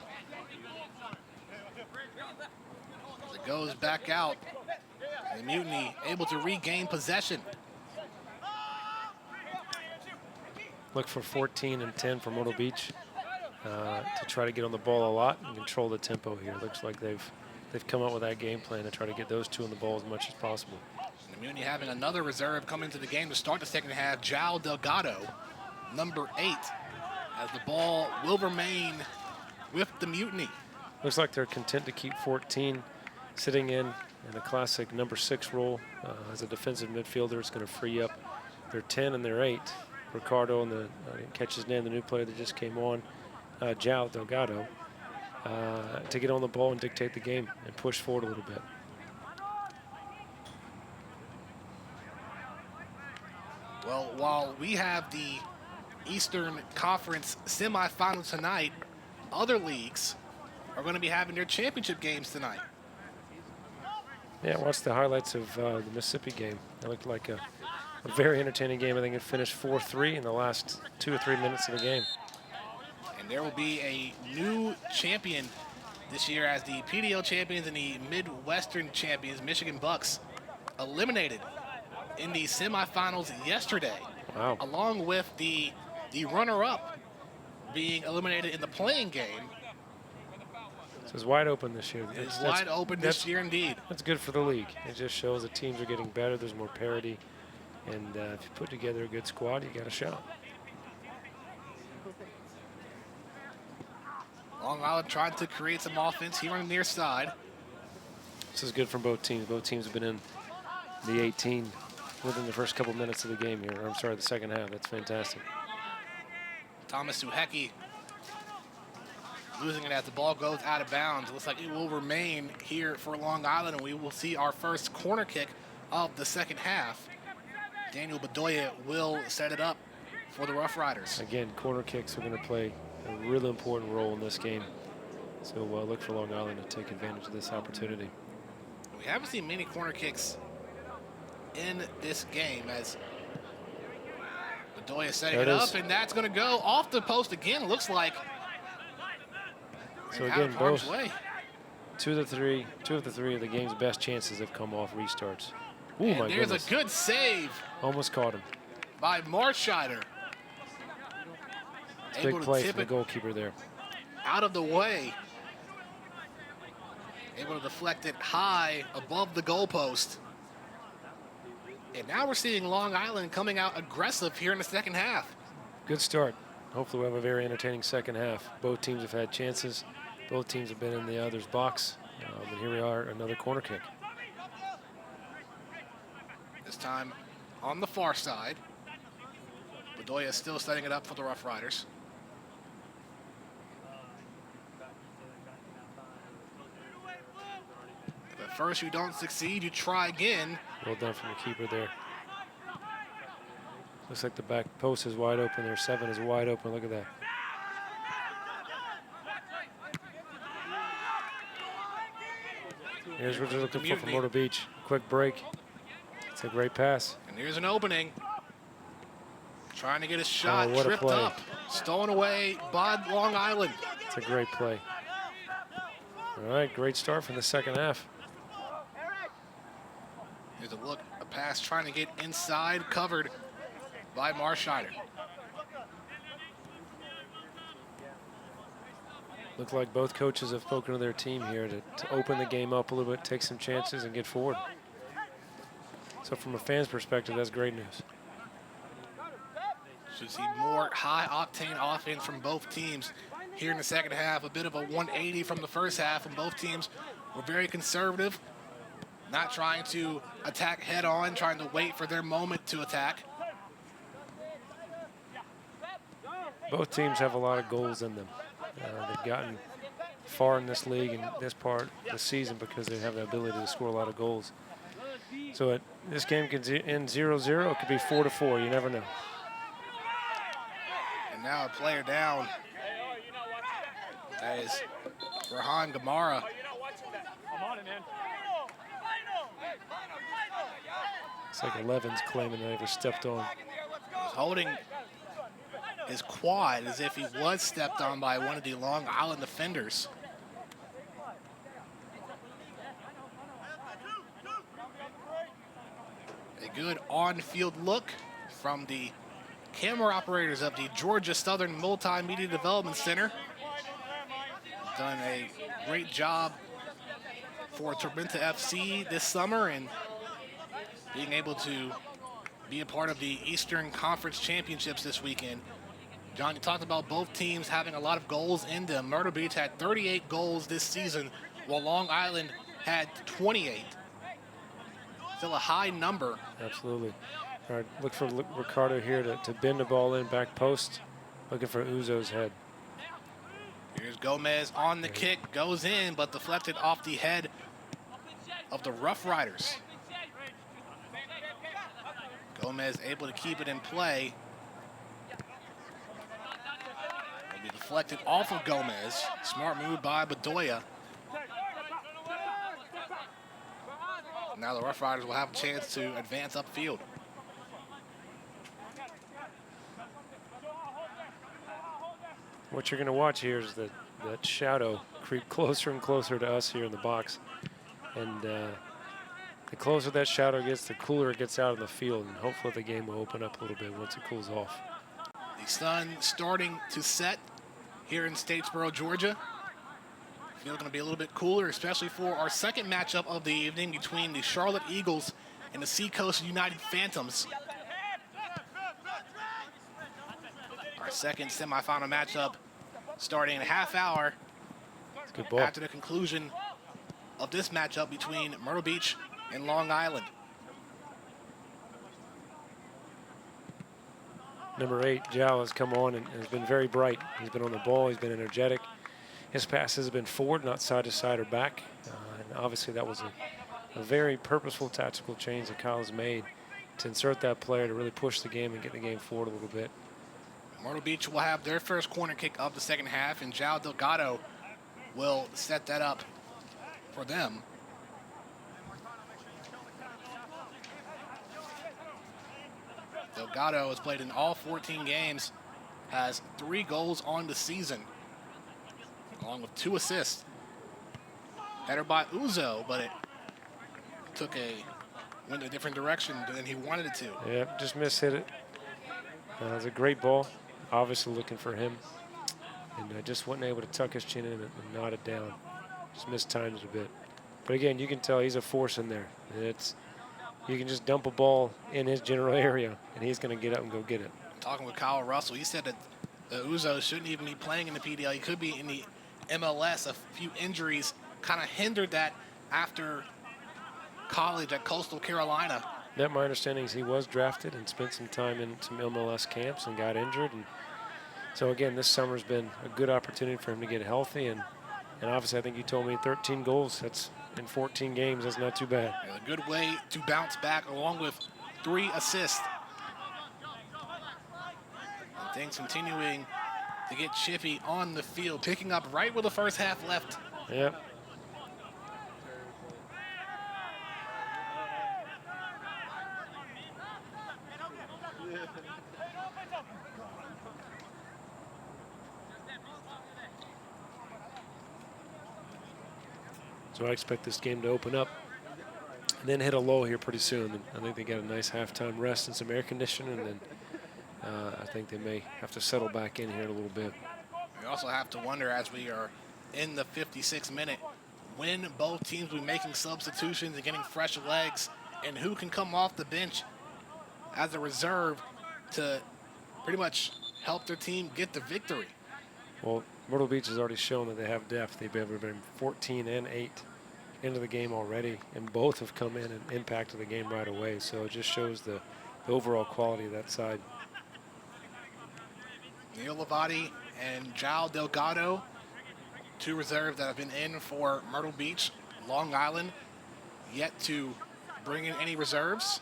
As it goes back out. The Mutiny able to regain possession. Look for 14 and 10 for Myrtle Beach to try to get on the ball a lot and control the tempo here. Looks like they've come up with that game plan to try to get those two on the ball as much as possible. The Mutiny having another reserve come into the game to start the second half, João Delgado, number 8, as the ball will remain with the Mutiny. Looks like they're content to keep 14 sitting in a classic number 6 role. As a defensive midfielder, it's going to free up their 10 and their 8. Ricardo, and I didn't catch his name, the new player that just came on, João Delgado, to get on the ball and dictate the game and push forward a little bit. Well, while we have the Eastern Conference semifinal tonight, other leagues are going to be having their championship games tonight. Yeah, watch the highlights of the Mississippi game. It looked like a very entertaining game. I think it finished 4-3 in the last 2 or 3 minutes of the game. And there will be a new champion this year as the PDL champions and the Midwestern champions, Michigan Bucks, eliminated in the semifinals yesterday. Wow. Along with the runner-up being eliminated in the playing game. So it's wide open this year. It's wide open this year indeed. That's good for the league. It just shows that teams are getting better. There's more parity. And if you put together a good squad, you got a shot. Long Island trying to create some offense here on the near side. This is good for both teams. Both teams have been in the 18 within the first couple minutes of the game here. I'm sorry, the second half. That's fantastic. Thomas Suhecki losing it as the ball goes out of bounds. It looks like it will remain here for Long Island, and we will see our first corner kick of the second half. Daniel Bedoya will set it up for the Rough Riders. Again, corner kicks are going to play a really important role in this game. So look for Long Island to take advantage of this opportunity. We haven't seen many corner kicks in this game as Bedoya setting it up, and that's going to go off the post again, looks like. So again, both two of the three of the game's best chances have come off restarts. Ooh, and my there's goodness. a good save Almost caught him. by Marscheider. Big play for the goalkeeper there. Out of the way. Able to deflect it high above the goalpost. And now we're seeing Long Island coming out aggressive here in the second half. Good start. Hopefully we'll have a very entertaining second half. Both teams have had chances. Both teams have been in the other's box. And here we are, another corner kick. This time on the far side. Bedoya still setting it up for the Rough Riders. If at first you don't succeed, you try again. Well done from the keeper there. Looks like the back post is wide open there. 7 is wide open. Look at that. Here's what they're looking for from Myrtle Beach. Quick break. It's a great pass. And here's an opening. Trying to get a shot, what a tripped play. up, stolen away by Long Island. It's a great play. All right, great start from the second half. Here's a look, a pass trying to get inside, covered by Marscheider. Looked like both coaches have spoken to their team here to open the game up a little bit, take some chances, and get forward. So from a fan's perspective, that's great news. Should see more high-octane offense from both teams here in the second half. A bit of a 180 from the first half, and both teams were very conservative, not trying to attack head-on, trying to wait for their moment to attack. Both teams have a lot of goals in them. They've gotten far in this league and this part of the season because they have the ability to score a lot of goals. So this game could end 0-0. It could be 4-4. You never know. And now a player down. That is Rahan Gamara. It's like 11's claiming they ever stepped on. He's holding his quad as if he was stepped on by one of the Long Island defenders. A good on-field look from the camera operators of the Georgia Southern Multimedia Development Center. Done a great job for Tormenta FC this summer and being able to be a part of the Eastern Conference Championships this weekend. John, you talked about both teams having a lot of goals in them. Myrtle Beach had 38 goals this season, while Long Island had 28. Still a high number. Absolutely. All right, look for Ricardo here to bend the ball in back post. Looking for Uzo's head. Here's Gomez on the kick, goes in, but deflected off the head of the Rough Riders. Gomez able to keep it in play. Will be deflected off of Gomez. Smart move by Bedoya. Now the Rough Riders will have a chance to advance upfield. What you're going to watch here is that that shadow creep closer and closer to us here in the box. And the closer that shadow gets, the cooler it gets out in the field, and hopefully the game will open up a little bit once it cools off. The sun starting to set here in Statesboro, Georgia. Feel going to be a little bit cooler, especially for our second matchup of the evening between the Charlotte Eagles and the Seacoast United Phantoms. Our second semifinal matchup starting in a half hour Good ball. after the conclusion of this matchup between Myrtle Beach and Long Island. Number 8, Zhao, has come on and has been very bright. He's been on the ball. He's been energetic. His passes have been forward, not side to side or back. And obviously that was a very purposeful tactical change that Kyle's made to insert that player to really push the game and get the game forward a little bit. Myrtle Beach will have their first corner kick of the second half, and Zhao Delgado will set that up for them. Delgado has played in all 14 games, has 3 goals on the season, along with 2 assists. Header by Uzo, but it went a different direction than he wanted it to. Yeah, just mishit it. It was a great ball. Obviously looking for him. And just wasn't able to tuck his chin in and knot it down. Just mistimed it a bit. But again, you can tell he's a force in there. And you can just dump a ball in his general area, and he's going to get up and go get it. Talking with Kyle Russell, he said that Uzo shouldn't even be playing in the PDL. He could be in the MLS. A few injuries kind of hindered that after college at Coastal Carolina. That my understanding is he was drafted and spent some time in some MLS camps and got injured. And so again, this summer's been a good opportunity for him to get healthy. And obviously, I think you told me 13 goals. That's in 14 games. That's not too bad. A good way to bounce back, along with 3 assists. And things continuing to get chippy on the field, picking up right where the first half left. Yep. So I expect this game to open up and then hit a lull here pretty soon. And I think they got a nice halftime rest and some air conditioning, and then I think they may have to settle back in here in a little bit. We also have to wonder, as we are in the 56th minute, when both teams will be making substitutions and getting fresh legs, and who can come off the bench as a reserve to pretty much help their team get the victory. Well, Myrtle Beach has already shown that they have depth. They've been 14 and 8 into the game already, and both have come in and impacted the game right away. So it just shows the overall quality of that side. Neil Lavati and Zhao Delgado, 2 reserves that have been in for Myrtle Beach. Long Island yet to bring in any reserves.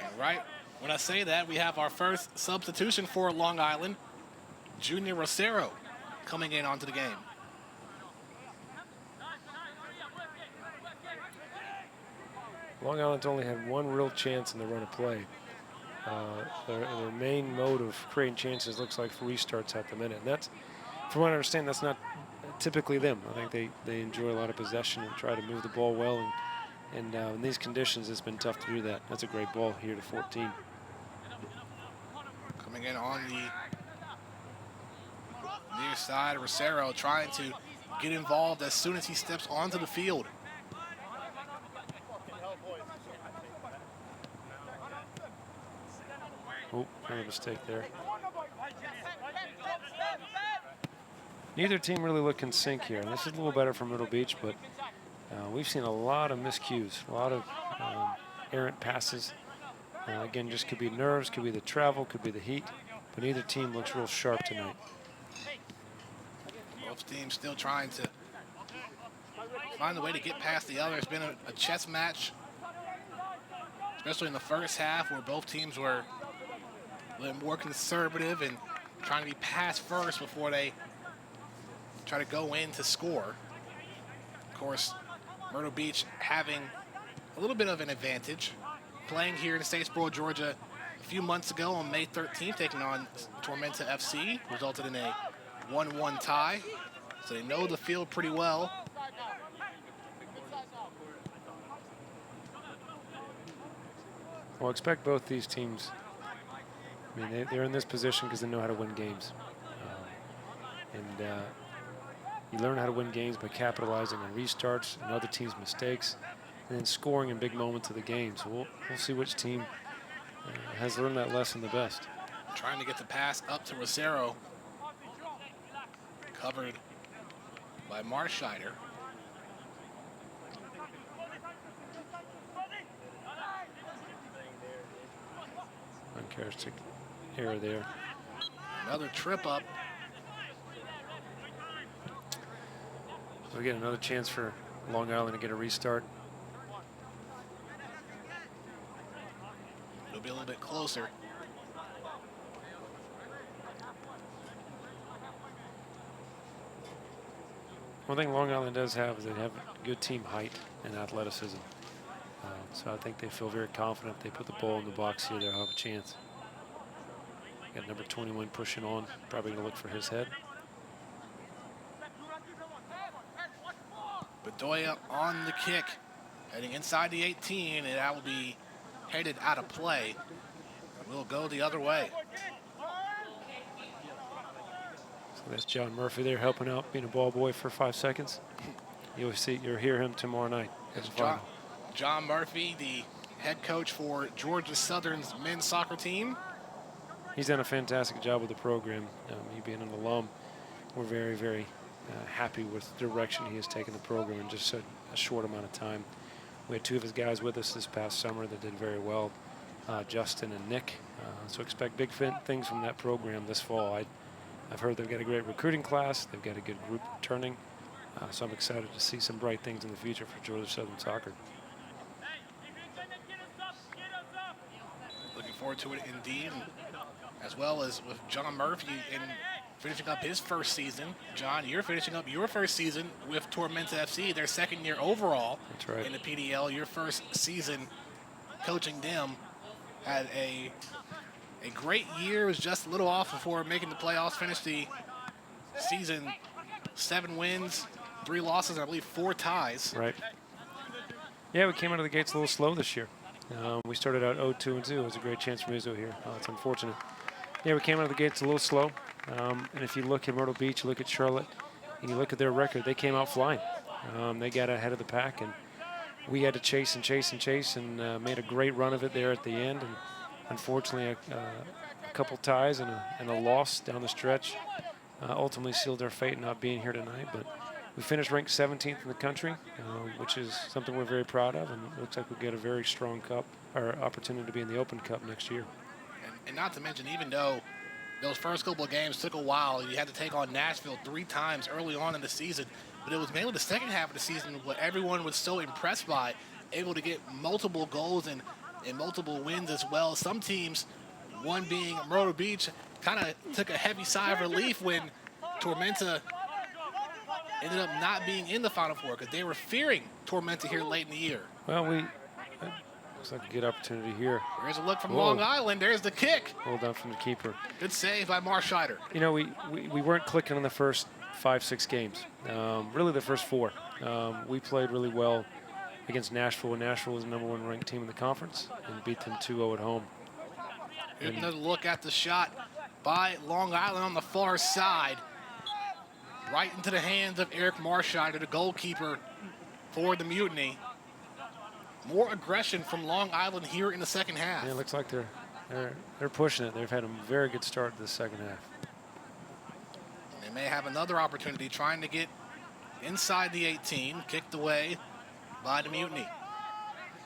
And right when I say that, we have our first substitution for Long Island, Junior Rosero, coming in onto the game. Long Island's only had 1 real chance in the run of play. Their main mode of creating chances looks like for restarts at the minute. And that's, from what I understand, that's not typically them. I think they enjoy a lot of possession and try to move the ball well. And in these conditions, it's been tough to do that. That's a great ball here to 14. Coming in on the near side, Rosero trying to get involved as soon as he steps onto the field. Oh, made a mistake there. Neither team really look in sync here. And this is a little better for Myrtle Beach, but we've seen a lot of miscues, a lot of errant passes. Again, just could be nerves, could be the travel, could be the heat, but neither team looks real sharp tonight. Both teams still trying to find a way to get past the other. It's been a chess match, especially in the first half, where both teams were a little more conservative and trying to be pass first before they try to go in to score. Of course, Myrtle Beach having a little bit of an advantage, playing here in Statesboro, Georgia, few months ago on May 13th, taking on Tormenta FC, resulted in a 1-1 tie. So they know the field pretty well. Well, expect both these teams. I mean, they're in this position because they know how to win games. You learn how to win games by capitalizing on restarts and other teams' mistakes, and then scoring in big moments of the game. So we'll see which team has learned that lesson the best. Trying to get the pass up to Rosero. Covered by Marscheider. Uncharacteristic error there. Another trip up. So again, another chance for Long Island to get a restart. It'll be a little bit closer. One thing Long Island does have is they have good team height and athleticism. So I think they feel very confident if they put the ball in the box here, they'll have a chance. Got number 21 pushing on, probably going to look for his head. Bedoya on the kick, heading inside the 18, and that will be headed out of play. We'll go the other way. So that's John Murphy there helping out, being a ball boy for 5 seconds. You'll hear him tomorrow night. John Murphy, the head coach for Georgia Southern's men's soccer team. He's done a fantastic job with the program. He being an alum, we're very, very happy with the direction he has taken the program in just a short amount of time. We had 2 of his guys with us this past summer that did very well, Justin and Nick. So expect big things from that program this fall. I've heard they've got a great recruiting class. They've got a good group returning. So I'm excited to see some bright things in the future for Georgia Southern soccer. Looking forward to it indeed, as well as with John Murphy in finishing up his first season. John, you're finishing up your first season with Tormenta FC, their second year overall. That's right. In the PDL. Your first season coaching them. Had a great year, was just a little off before making the playoffs, finished the season 7 wins, 3 losses, and I believe 4 ties. Right. Yeah, we came out of the gates a little slow this year. We started out 0-2-2. It was a great chance for Mizzo here. It's unfortunate. Yeah, we came out of the gates a little slow. And if you look at Myrtle Beach, you look at Charlotte, and you look at their record, they came out flying. They got ahead of the pack, and we had to chase and chase and chase, and made a great run of it there at the end. And unfortunately, a couple ties and a loss down the stretch ultimately sealed our fate not being here tonight. But we finished ranked 17th in the country, which is something we're very proud of, and it looks like we'll get a very strong cup or opportunity to be in the Open Cup next year. And not to mention, even though those first couple of games took a while, you had to take on Nashville 3 times early on in the season, but it was mainly the second half of the season what everyone was so impressed by, able to get multiple goals and multiple wins as well. Some teams, one being Myrtle Beach, kind of took a heavy sigh of relief when Tormenta ended up not being in the Final Four because they were fearing Tormenta here late in the year. Well, looks like a good opportunity here. There's a look from Long Island. There's the kick. Well done from the keeper. Good save by Marscheider. You know, we weren't clicking in the first 5-6 games. Really the first 4. We played really well against Nashville, and Nashville was the #1 ranked team in the conference, and beat them 2-0 at home. Here's another look at the shot by Long Island on the far side. Right into the hands of Eric Marscheider, the goalkeeper for the Mutiny. More aggression from Long Island here in the second half. Yeah, it looks like they're pushing it. They've had a very good start to the second half. They may have another opportunity trying to get inside the 18, kicked away by the Mutiny.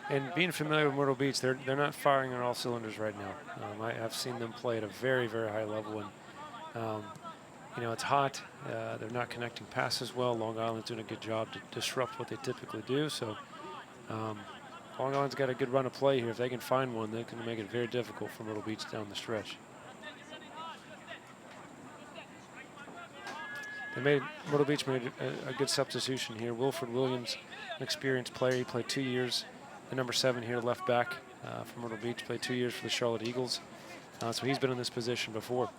And being familiar with Myrtle Beach, they're not firing on all cylinders right now. I've seen them play at a very, very high level, and you know, it's hot. They're not connecting passes well. Long Island's doing a good job to disrupt what they typically do. So Long Island's got a good run of play here. If they can find one, they're going to make it very difficult for Myrtle Beach down the stretch. Myrtle Beach made a good substitution here. Wilfred Williams, an experienced player. He played 2 years. The number 7 here, left back. from Myrtle Beach, played 2 years for the Charlotte Eagles. So he's been in this position before.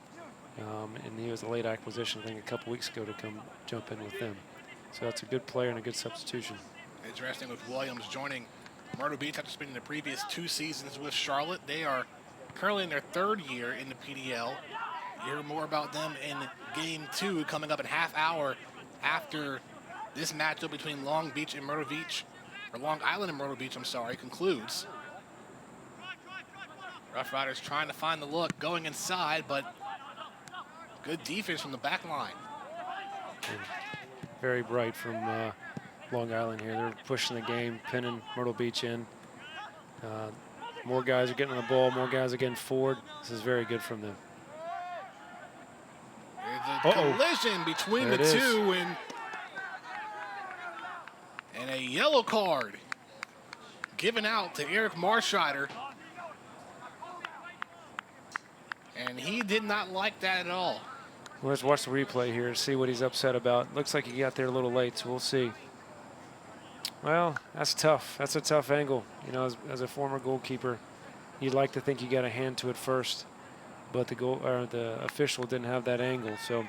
And he was a late acquisition, I think, a couple weeks ago to come jump in with them. So that's a good player and a good substitution. Interesting with Williams joining Myrtle Beach after spending the previous 2 seasons with Charlotte. They are currently in their 3rd year in the PDL. You hear more about them in Game 2 coming up in half hour after this matchup between Long Beach and Myrtle Beach, or Long Island and Myrtle Beach, I'm sorry, concludes. Rough Riders trying to find the look, going inside, but good defense from the back line. Very bright from Long Island here. They're pushing the game, pinning Myrtle Beach in. More guys are getting on the ball, more guys are getting forward. This is very good from them. There's a collision between the two, and a yellow card given out to Eric Marscheider. And he did not like that at all. Well, let's watch the replay here and see what he's upset about. Looks like he got there a little late, so we'll see. Well, that's tough. That's a tough angle. You know, as a former goalkeeper, you'd like to think you got a hand to it first, but the official didn't have that angle. So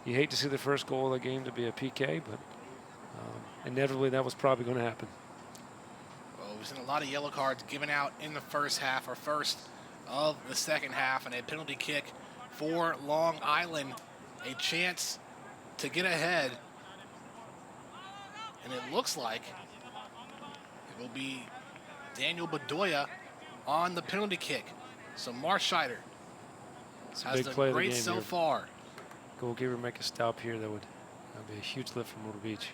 you hate to see the first goal of the game to be a PK, but inevitably that was probably going to happen. Well, we've seen a lot of yellow cards given out in the first half, or first of the second half, and a penalty kick for Long Island, a chance to get ahead. And it looks like it will be Daniel Bedoya on the penalty kick. So Marscheider has the great so far. Goalkeeper make a stop here, that would be a huge lift from Myrtle Beach.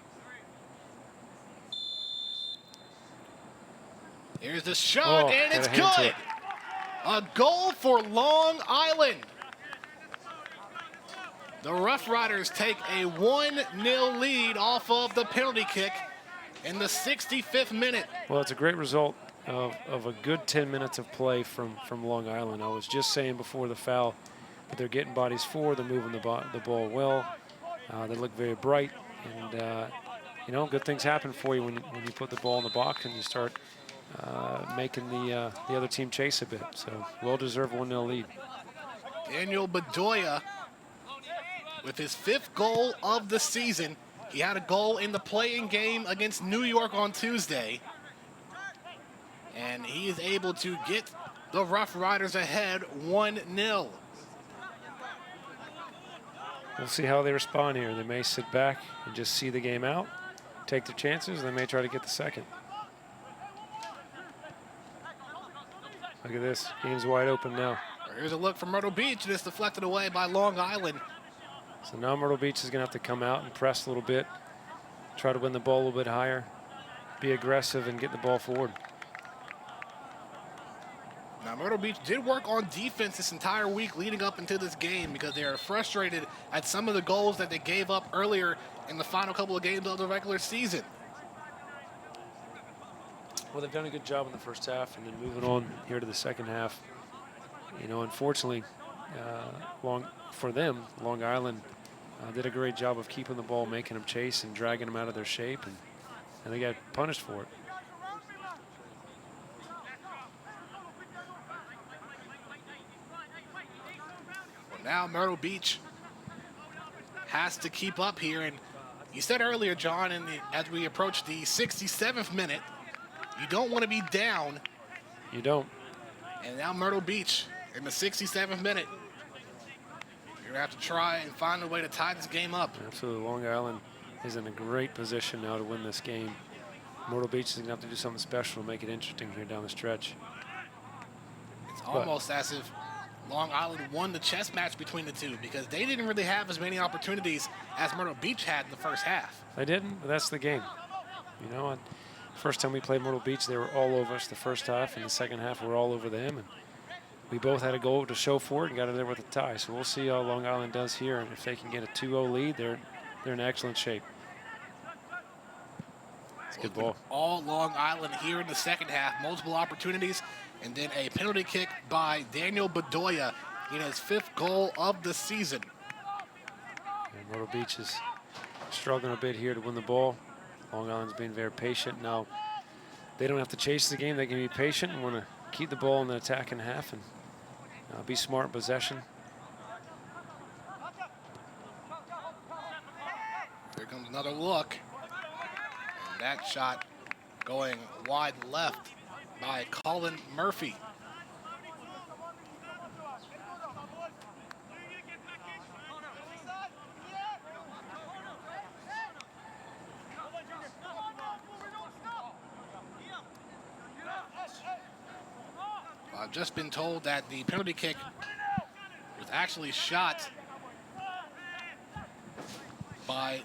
Here's the shot, and it's good. A goal for Long Island. The Rough Riders take a 1-0 lead off of the penalty kick in the 65th minute. Well, it's a great result of a good 10 minutes of play from Long Island. I was just saying before the foul that they're getting bodies forward, they're moving the ball well. They look very bright, and you know, good things happen for you when you put the ball in the box and you start making the other team chase a bit. So well-deserved 1-0 lead. Daniel Bedoya with his 5th goal of the season. He had a goal in the play-in game against New York on Tuesday. And he is able to get the Rough Riders ahead 1-0. We'll see how they respond here. They may sit back and just see the game out, take their chances, and they may try to get the second. Look at this. Game's wide open now. Here's a look from Myrtle Beach, and it's deflected away by Long Island. So now Myrtle Beach is going to have to come out and press a little bit, try to win the ball a little bit higher, be aggressive, and get the ball forward. Now, Myrtle Beach did work on defense this entire week leading up into this game because they are frustrated at some of the goals that they gave up earlier in the final couple of games of the regular season. Well, they've done a good job in the first half, and then moving on here to the second half. You know, unfortunately, for them, Long Island did a great job of keeping the ball, making them chase and dragging them out of their shape, and they got punished for it. Well, now Myrtle Beach has to keep up here, and you said earlier, John, as we approach the 67th minute, you don't want to be down. You don't. And now Myrtle Beach in the 67th minute. You're going to have to try and find a way to tie this game up. Absolutely. Long Island is in a great position now to win this game. Myrtle Beach is going to have to do something special to make it interesting here down the stretch. It's almost as if Long Island won the chess match between the two because they didn't really have as many opportunities as Myrtle Beach had in the first half. They didn't, but that's the game. You know, first time we played Myrtle Beach, they were all over us the first half, and the second half we were all over them. And we both had a goal to show for it and got it there with a tie. So we'll see how Long Island does here. And if they can get a 2-0 lead, they're in excellent shape. It's a good ball. All Long Island here in the second half. Multiple opportunities. And then a penalty kick by Daniel Bedoya in his 5th goal of the season. And Myrtle Beach is struggling a bit here to win the ball. Long Island's being very patient. Now, they don't have to chase the game. They can be patient and want to keep the ball in the attacking half and be smart in possession. Here comes another look. And that shot going wide left by Colin Murphy. I've just been told that the penalty kick was actually shot by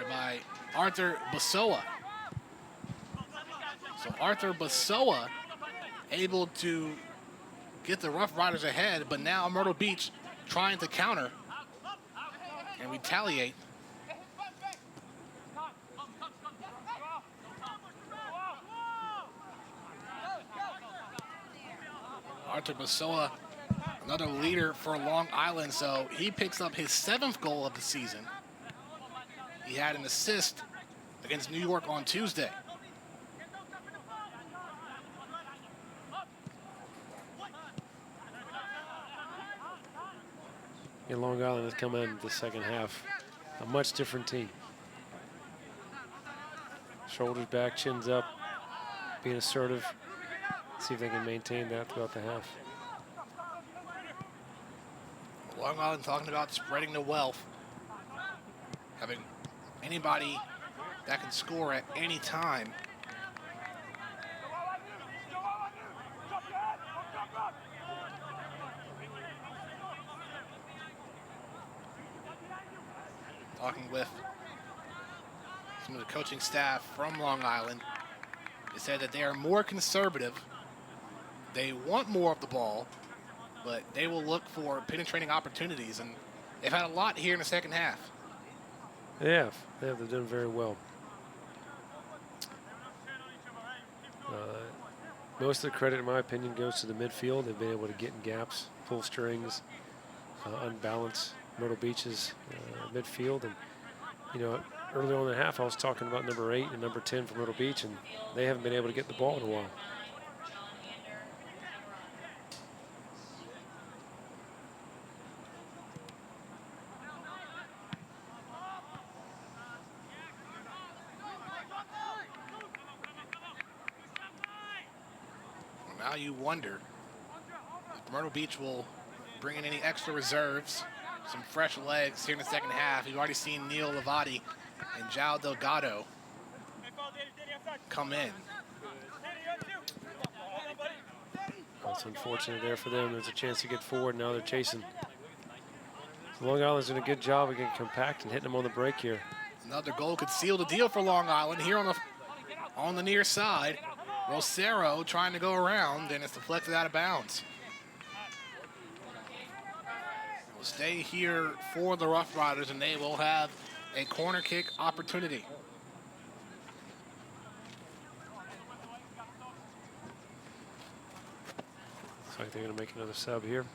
by Arthur Basoa. So Arthur Basoa able to get the Rough Riders ahead, but now Myrtle Beach trying to counter and retaliate. Arthur Basoa, another leader for Long Island, so he picks up his 7th goal of the season. He had an assist against New York on Tuesday. And Long Island has come in the second half a much different team. Shoulders back, chins up, being assertive. See if they can maintain that throughout the half. Long Island talking about spreading the wealth, having anybody that can score at any time. Talking with some of the coaching staff from Long Island, they said that they are more conservative. They want more of the ball, but they will look for penetrating opportunities, and they've had a lot here in the second half. They have. They've done very well. Most of the credit, in my opinion, goes to the midfield. They've been able to get in gaps, pull strings, unbalance Myrtle Beach's midfield. And, you know, earlier on in the half, I was talking about number 8 and number 10 for Myrtle Beach, and they haven't been able to get the ball in a while. Now you wonder if Myrtle Beach will bring in any extra reserves, some fresh legs here in the second half. You've already seen Neil Lavati and Jao Delgado come in. It's unfortunate there for them. There's a chance to get forward. Now they're chasing. Long Island's doing a good job of getting compact and hitting them on the break here. Another goal could seal the deal for Long Island here on the near side. Rosero trying to go around, and it's deflected out of bounds. It will stay here for the Rough Riders, and they will have a corner kick opportunity. Looks like they're going to make another sub here.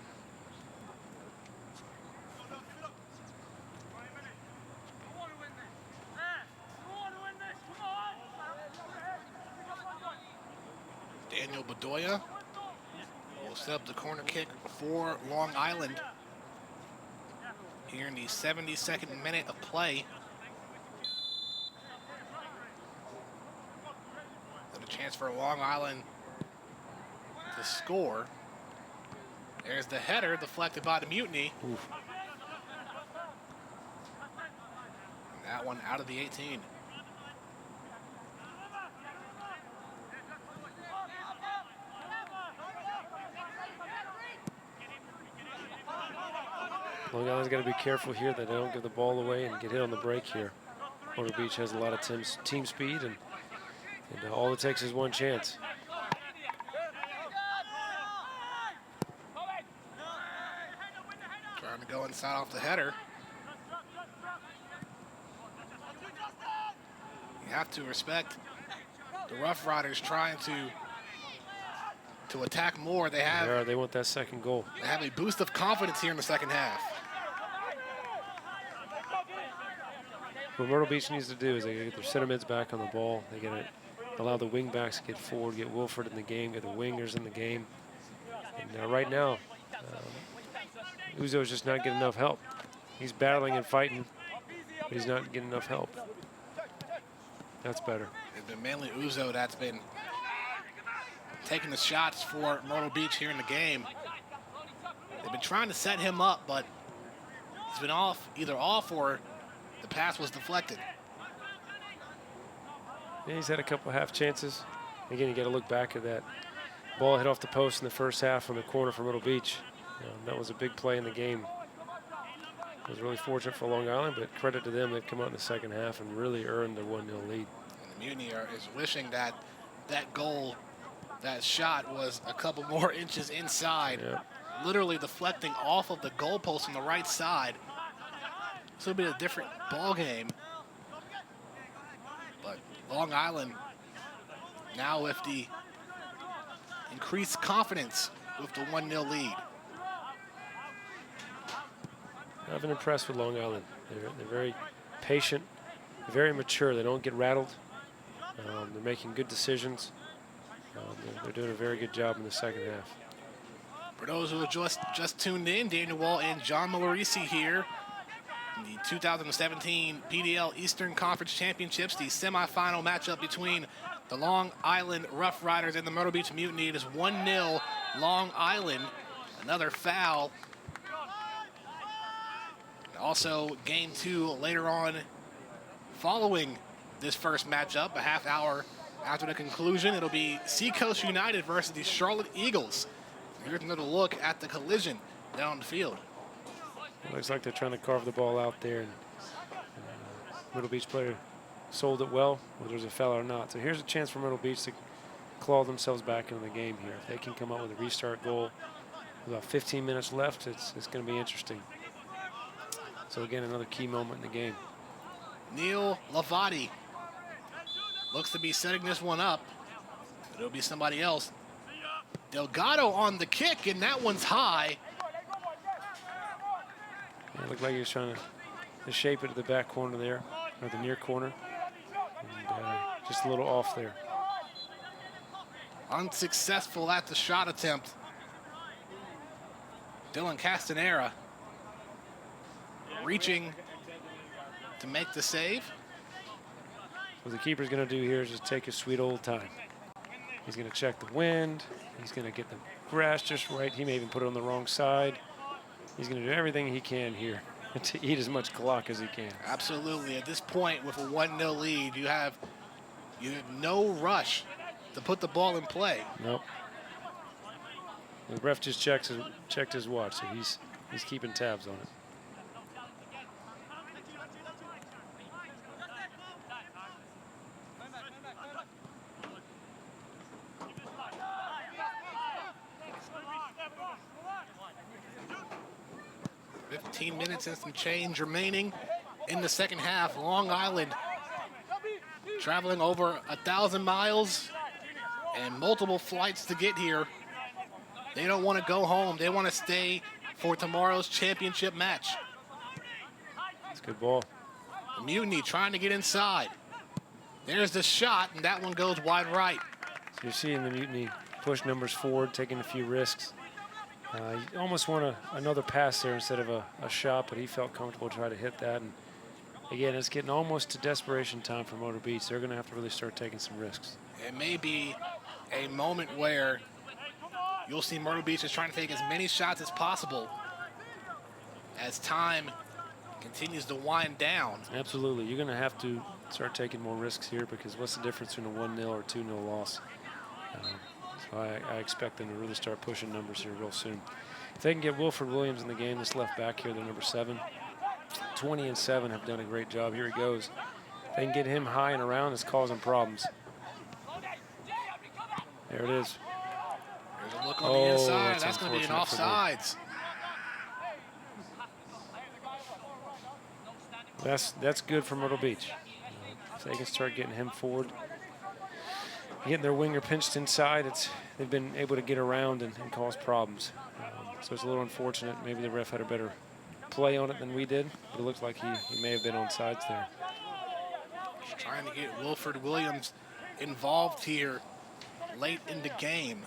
Daniel Bedoya will set up the corner kick for Long Island here in the 72nd minute of play. Got a chance for Long Island to score. There's the header deflected by the Mutiny. Oof. That one out of the 18. Long Island's got to be careful here that they don't give the ball away and get hit on the break here. Myrtle Beach has a lot of team speed, and all it takes is one chance. Trying to go inside off the header. You have to respect the Rough Riders trying to attack more. They want that second goal. They have a boost of confidence here in the second half. What Myrtle Beach needs to do is they get their center mids back on the ball. They got to allow the wing backs to get forward, get Wilford in the game, get the wingers in the game. And right now, Uzo's just not getting enough help. He's battling and fighting, but he's not getting enough help. That's better. It's been mainly Uzo that's been taking the shots for Myrtle Beach here in the game. They've been trying to set him up, but he's been either off or the pass was deflected. Yeah, he's had a couple half chances. Again, you got to look back at that ball hit off the post in the first half from the corner for Myrtle Beach. That was a big play in the game. It was really fortunate for Long Island, but credit to them. They've come out in the second half and really earned a 1-0 lead. And the Mutiny is wishing that that goal, that shot was a couple more inches inside. Yeah. Literally deflecting off of the goalpost on the right side. This will be a different ball game. But Long Island now with the increased confidence with the 1-0 lead. I've been impressed with Long Island. They're very patient, very mature. They don't get rattled. They're making good decisions. They're doing a very good job in the second half. For those who have just tuned in, Daniel Wall and John Malorisi here in the 2017 PDL Eastern Conference Championships, the semifinal matchup between the Long Island Rough Riders and the Myrtle Beach Mutiny. It is 1-0 Long Island. Another foul. Also, game 2 later on following this first matchup, a half hour after the conclusion. It'll be Seacoast United versus the Charlotte Eagles. Here's another look at the collision down the field. It looks like they're trying to carve the ball out there. And Myrtle Beach player sold it well, whether there's a foul or not. So here's a chance for Myrtle Beach to claw themselves back into the game here. If they can come up with a restart goal with about 15 minutes left, it's going to be interesting. So again, another key moment in the game. Neil Lavati looks to be setting this one up. It'll be somebody else. Delgado on the kick, and that one's high. Yeah, it looked like he was trying to shape it to the back corner there, or the near corner. And just a little off there. Unsuccessful at the shot attempt. Dylan Castanare reaching to make the save. What the keeper's going to do here is just take his sweet old time. He's going to check the wind. He's going to get the grass just right. He may even put it on the wrong side. He's going to do everything he can here to eat as much clock as he can. Absolutely. At this point, with a 1-0 lead, you have no rush to put the ball in play. Nope. The ref just checked his watch, so he's keeping tabs on it. Minutes and some change remaining in the second half. Long Island traveling over 1,000 miles and multiple flights to get here. They don't want to go home. They want to stay for tomorrow's championship match. That's a good ball. The Mutiny trying to get inside. There's the shot, and that one goes wide right. So you're seeing the Mutiny push numbers forward, taking a few risks. He almost won another pass there instead of a shot, but he felt comfortable to try to hit that. And again, it's getting almost to desperation time for Myrtle Beach. They're going to have to really start taking some risks. It may be a moment where you'll see Myrtle Beach is trying to take as many shots as possible as time continues to wind down. Absolutely. You're going to have to start taking more risks here, because what's the difference between a 1-0 or 2-0 loss? So I expect them to really start pushing numbers here real soon. If they can get Wilford Williams in the game, this left back here, they're number 7. 20 and 7 have done a great job. Here he goes. If they can get him high and around, it's causing problems. There it is. There's a look on the inside. That's going to be an offsides. That's good for Myrtle Beach. If they can start getting him forward, getting their winger pinched inside, they've been able to get around and cause problems. So it's a little unfortunate. Maybe the ref had a better play on it than we did, but it looks like he may have been on sides there. Just trying to get Wilford Williams involved here late in the game.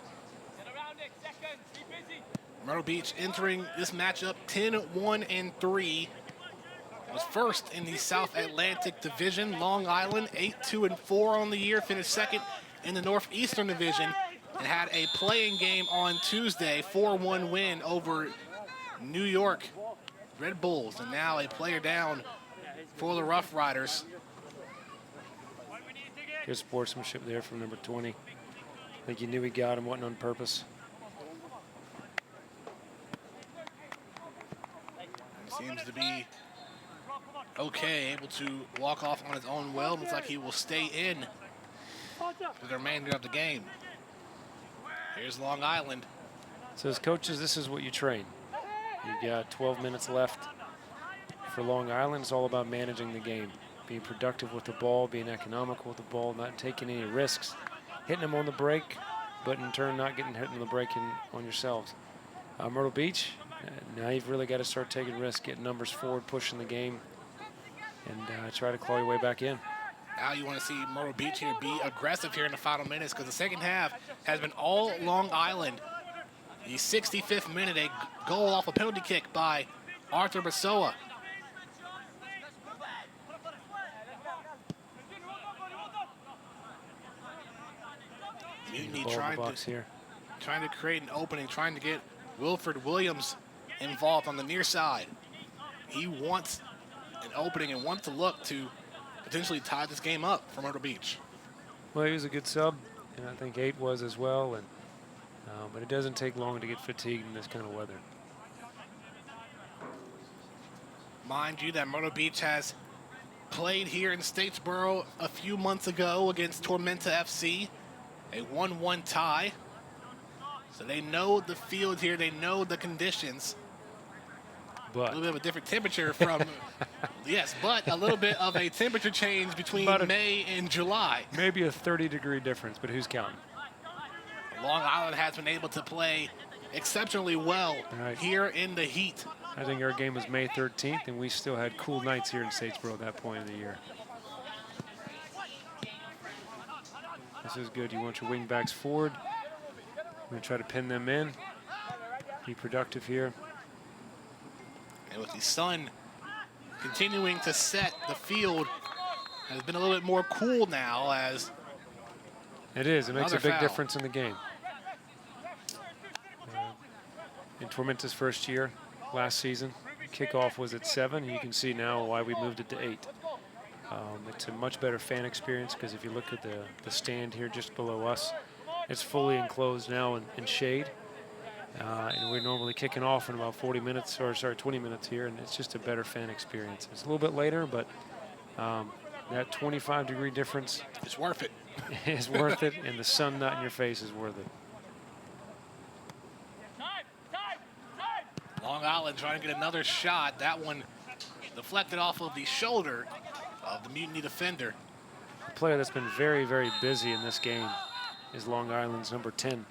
Myrtle Beach entering this matchup 10-1-3. Was first in the South Atlantic Division. Long Island 8-2-4 on the year, finished second in the Northeastern Division, and had a playing game on Tuesday, 4-1 win over New York Red Bulls, and now a player down for the Rough Riders. Good sportsmanship there from number 20. I think he knew he got him, wasn't on purpose. He seems to be okay, able to walk off on his own well. Looks like he will stay in for the remainder of the game. Here's Long Island. So as coaches, this is what you train. You got 12 minutes left. For Long Island, it's all about managing the game, being productive with the ball, being economical with the ball, not taking any risks, hitting them on the break, but in turn not getting hit on the break on yourselves. Myrtle Beach, now you've really got to start taking risks, getting numbers forward, pushing the game, and try to claw your way back in. Now you want to see Myrtle Beach here be aggressive here in the final minutes, because the second half has been all Long Island. The 65th minute, a goal off a penalty kick by Arthur Bedoya. Mutiny trying to create an opening, trying to get Wilford Williams involved on the near side. He wants an opening and wants to look to potentially tie this game up for Myrtle Beach. Well, he was a good sub, and I think 8 was as well. And but it doesn't take long to get fatigued in this kind of weather. Mind you that Myrtle Beach has played here in Statesboro a few months ago against Tormenta FC, a 1-1 tie. So they know the field here, they know the conditions. But a little bit of a different temperature from, yes, but a little bit of a temperature change between May and July. Maybe a 30-degree difference, but who's counting? Long Island has been able to play exceptionally well here in the heat. I think our game was May 13th, and we still had cool nights here in Statesboro at that point of the year. This is good. You want your wing backs forward. We're going to try to pin them in. Be productive here. And with the sun continuing to set, the field has been a little bit more cool now as it is. It makes a big foul. difference in the game. In Tormenta's first year, last season, kickoff was at 7. You can see now why we moved it to 8. It's a much better fan experience because if you look at the stand here just below us, it's fully enclosed now in shade. And we're normally kicking off in about 20 minutes here, and it's just a better fan experience. It's a little bit later, but that 25-degree difference, it's worth it. It's worth it, and the sun not in your face is worth it. Long Island trying to get another shot. That one deflected off of the shoulder of the Mutiny defender. A player that's been very, very busy in this game is Long Island's number 10.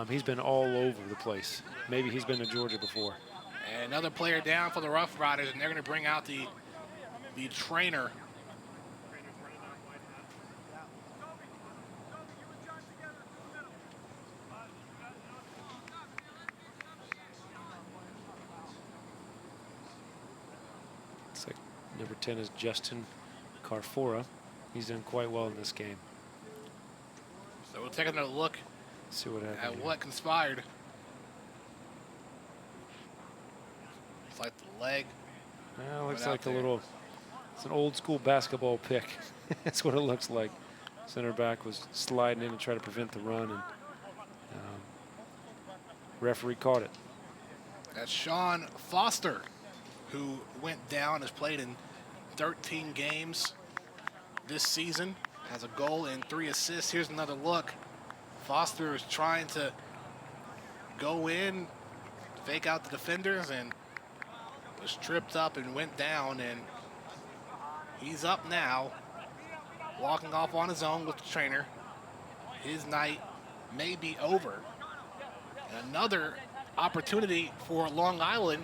He's been all over the place. Maybe he's been to Georgia before. And another player down for the Rough Riders, and they're going to bring out the trainer. It's like number 10 is Justin Carfora. He's done quite well in this game. So we'll take another look see what happened at here. what conspired. It's like the leg. Looks like it's an old school basketball pick. That's what it looks like. Center back was sliding in to try to prevent the run, and referee caught it. That's Sean Foster, who went down, has played in 13 games this season, has a goal and 3 assists. Here's another look. Foster is trying to go in, fake out the defenders, and was tripped up and went down, and he's up now, walking off on his own with the trainer. His night may be over. And another opportunity for Long Island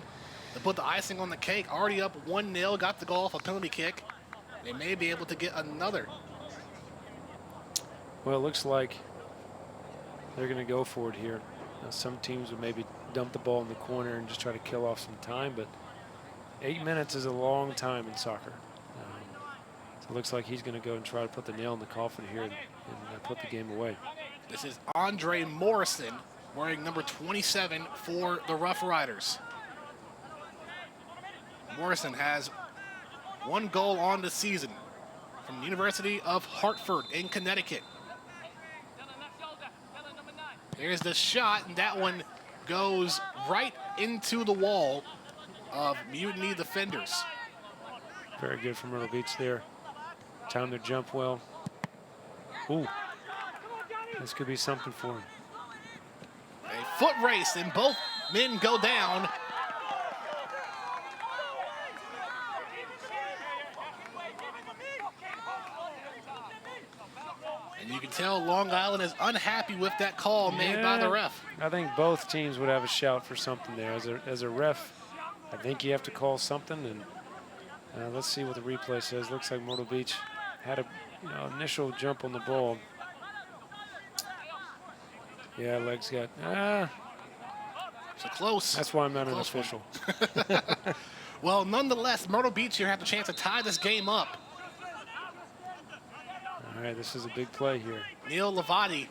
to put the icing on the cake. Already up 1-0, got the goal off a penalty kick. They may be able to get another. Well, it looks like they're going to go for it here. Now, some teams would maybe dump the ball in the corner and just try to kill off some time, but 8 minutes is a long time in soccer. So it looks like he's going to go and try to put the nail in the coffin here and put the game away. This is Andre Morrison, wearing number 27 for the Rough Riders. Morrison has 1 goal on the season from the University of Hartford in Connecticut. There's the shot, and that one goes right into the wall of Mutiny defenders. Very good from Myrtle Beach there. Timed their jump well. Ooh, this could be something for him. A foot race, and both men go down. And you can tell Long Island is unhappy with that call made by the ref. I think both teams would have a shout for something there. As a ref, I think you have to call something. And let's see what the replay says. Looks like Myrtle Beach had a initial jump on the ball. Yeah, legs got so close. That's why I'm not an official. Well, nonetheless, Myrtle Beach here have a chance to tie this game up. All right, this is a big play here. Neil Lavati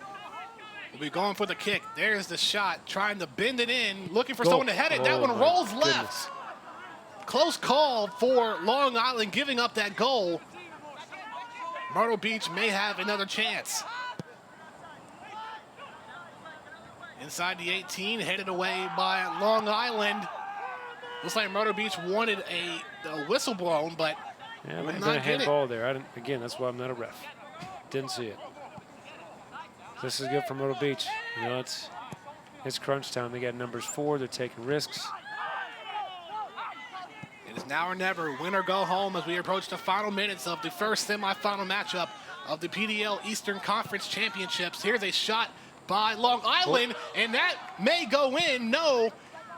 will be going for the kick. There's the shot, trying to bend it in, looking for someone to head it. That one rolls left. Close call for Long Island giving up that goal. Myrtle Beach may have another chance. Inside the 18, headed away by Long Island. Looks like Myrtle Beach wanted a whistle blown, but yeah, would been not a get it. handball there. Again, that's why I'm not a ref. Didn't see it. This is good for Myrtle Beach. It's crunch time. They got numbers 4. They're taking risks. It is now or never, win or go home, as we approach the final minutes of the first semifinal matchup of the PDL Eastern Conference Championships. Here's a shot by Long Island, and that may go in. No.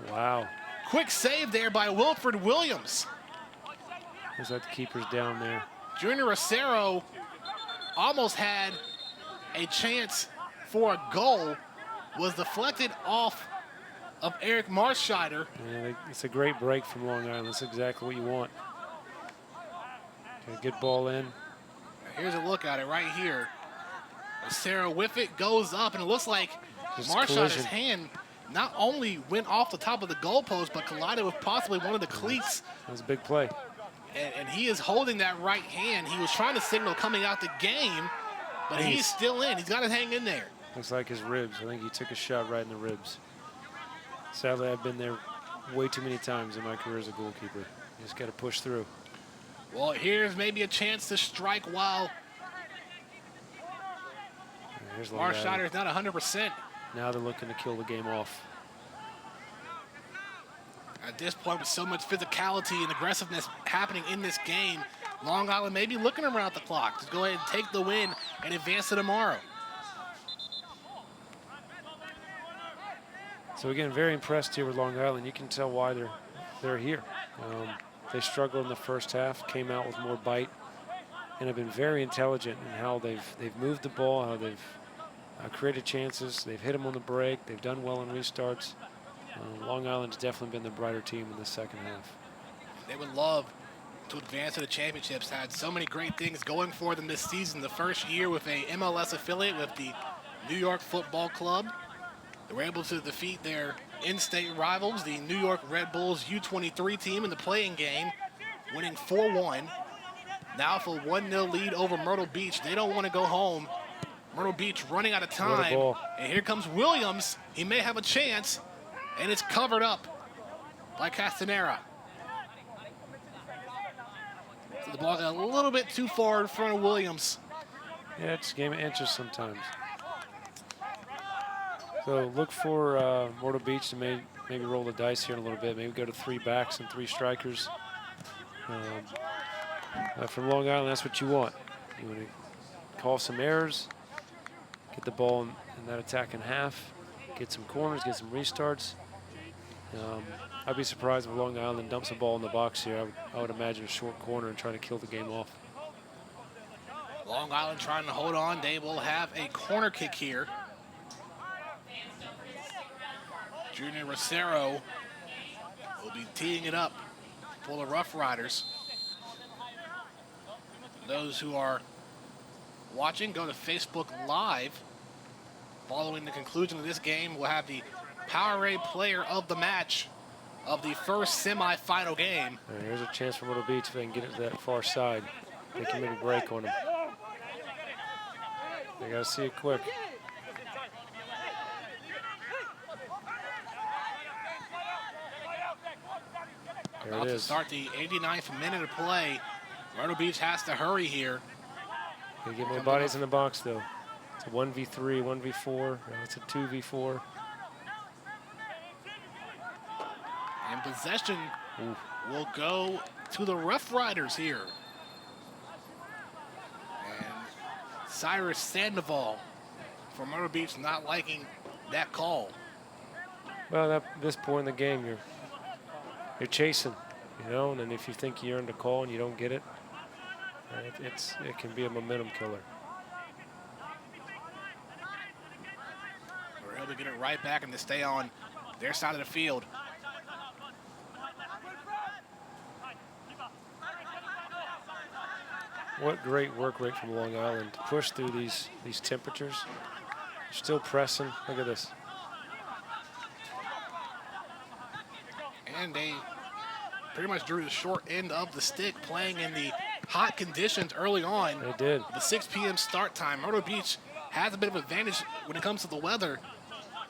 Wow. Quick save there by Wilfred Williams. Looks like the keeper's down there. Junior Rosero almost had a chance for a goal, was deflected off of Eric Marscheider. Yeah, it's a great break from Long Island. That's exactly what you want. Okay, good ball in. Here's a look at it right here. Rosero with it, goes up, and it looks like Marscheider's hand not only went off the top of the goalpost, but collided with possibly one of the cleats. That was a big play. And he is holding that right hand. He was trying to signal coming out the game, but he's still in. He's got to hang in there. Looks like his ribs. I think he took a shot right in the ribs. Sadly, I've been there way too many times in my career as a goalkeeper. You just got to push through. Well, here's maybe a chance to strike while Marscheider's not 100%. Now they're looking to kill the game off. At this point, with so much physicality and aggressiveness happening in this game, Long Island may be looking around the clock to go ahead and take the win and advance to tomorrow. So again, very impressed here with Long Island. You can tell why they're here. They struggled in the first half, came out with more bite, and have been very intelligent in how they've moved the ball, how they've created chances. They've hit them on the break. They've done well in restarts. Long Island's definitely been the brighter team in the second half. They would love to advance to the championships. Had so many great things going for them this season. The first year with a MLS affiliate with the New York Football Club. They were able to defeat their in-state rivals, the New York Red Bulls U23 team, in the playing game, winning 4-1. Now for a 1-0 lead over Myrtle Beach. They don't want to go home. Myrtle Beach running out of time. And here comes Williams. He may have a chance. And it's covered up by Casanare. So the ball got a little bit too far in front of Williams. Yeah, it's a game of inches sometimes. So look for Myrtle Beach to maybe roll the dice here in a little bit. Maybe go to 3 backs and 3 strikers. From Long Island, that's what you want. You want to call some errors, get the ball in that attack in half, get some corners, get some restarts. I'd be surprised if Long Island dumps a ball in the box here. I would imagine a short corner and try to kill the game off. Long Island trying to hold on. They will have a corner kick here. Junior Rosero will be teeing it up for the Rough Riders. Those who are watching, go to Facebook Live. Following the conclusion of this game, we'll have the Powerade player of the match of the first semifinal game. And here's a chance for Myrtle Beach if they can get it to that far side. They can maybe break on them. They got to see it quick. There About it to is. start the 89th minute of play. Myrtle Beach has to hurry here. They get more bodies in the box, though. It's a 1v3, 1v4. No, it's a 2v4. And possession will go to the Rough Riders here. And Cyrus Sandoval from Myrtle Beach not liking that call. Well, at this point in the game, you're chasing, you know, and then if you think you earned a call and you don't get it, it can be a momentum killer. We're able to get it right back and to stay on their side of the field. What great work rate from Long Island to push through these temperatures. Still pressing. Look at this. And they pretty much drew the short end of the stick, playing in the hot conditions early on. They did. The 6 p.m. start time. Myrtle Beach has a bit of advantage when it comes to the weather.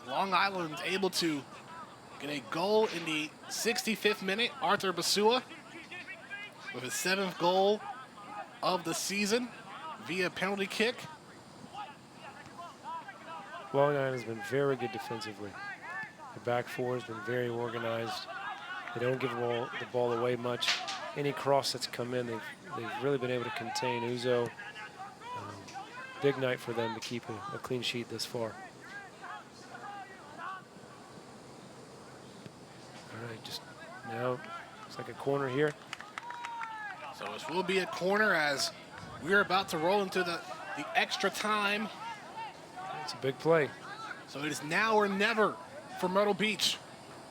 Long Island able to get a goal in the 65th minute. Arthur Basua with his 7th goal of the season via penalty kick. Long Island has been very good defensively. The back four has been very organized. They don't give the ball away much. Any cross that's come in, they've really been able to contain Uzo. Big night for them to keep a clean sheet this far. All right, just now, it's like a corner here. So this will be a corner as we're about to roll into the extra time. It's a big play. So it is now or never for Myrtle Beach.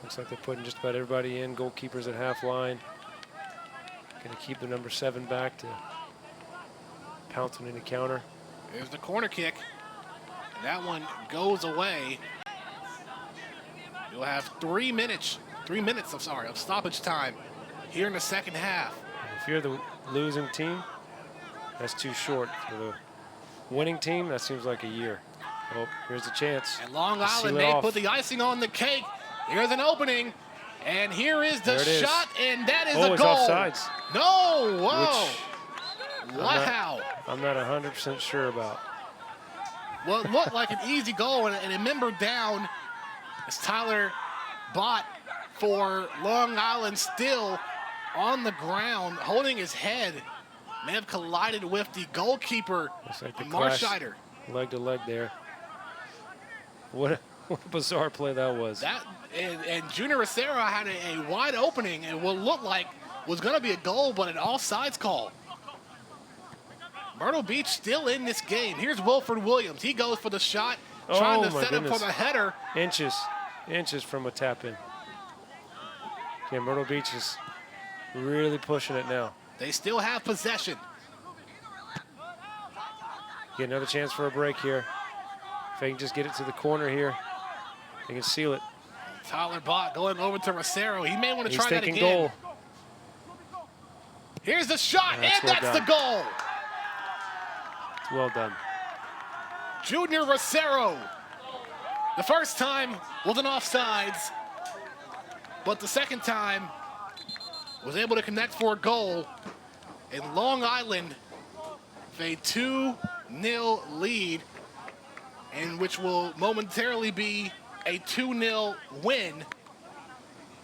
Looks like they're putting just about everybody in. Goalkeepers at half line. Going to keep the number 7 back to pounce on any counter. There's the corner kick. And that one goes away. You'll have 3 minutes of stoppage time here in the second half. If you're the losing team, that's too short. For the winning team, that seems like a year. Oh, here's a chance. And Long Island, they put the icing on the cake. Here's an opening. And here is the shot, and that is a goal. It's offsides. No, whoa. Wow. I'm not 100% sure about. Well, it looked like an easy goal, and a member down as Tyler Bott for Long Island still on the ground, holding his head. May have collided with the goalkeeper, Marscheider. Leg to leg there. What a bizarre play that was. And Junior Rosero had a wide opening, and what looked like was going to be a goal, but an offsides call. Myrtle Beach still in this game. Here's Wilford Williams. He goes for the shot, trying to set up for the header. Inches from a tap in. Okay, Myrtle Beach is really pushing it now. They still have possession. Get another chance for a break here. If they can just get it to the corner here, they can seal it. Tyler Bott going over to Rosero. He may want to try that again. Goal. Here's the shot, and that's the goal. It's well done. Junior Rosero. The first time was an offsides, but the second time was able to connect for a goal. And Long Island with a 2-0 lead, and which will momentarily be a 2-0 win.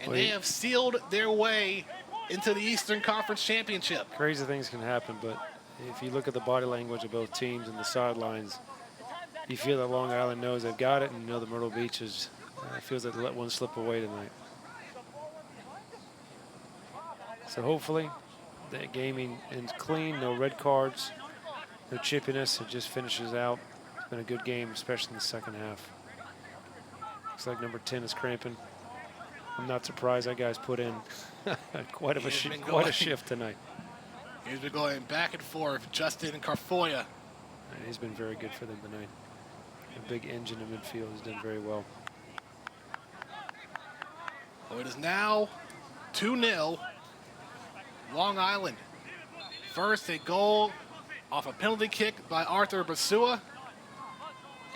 And they have sealed their way into the Eastern Conference Championship. Crazy things can happen, but if you look at the body language of both teams and the sidelines, you feel that Long Island knows they've got it, and you know that Myrtle Beach feels like they let one slip away tonight. So hopefully that gaming ends clean, no red cards. the chippiness. It just finishes out. It's been a good game, especially in the second half. Looks like number 10 is cramping. I'm not surprised that guy's put in quite a shift tonight. He's been going back and forth. Justin Carfoya. And he's been very good for them tonight. A big engine in midfield has done very well. Oh, it is now 2-0. Long Island. First, a goal off a penalty kick by Arthur Basua.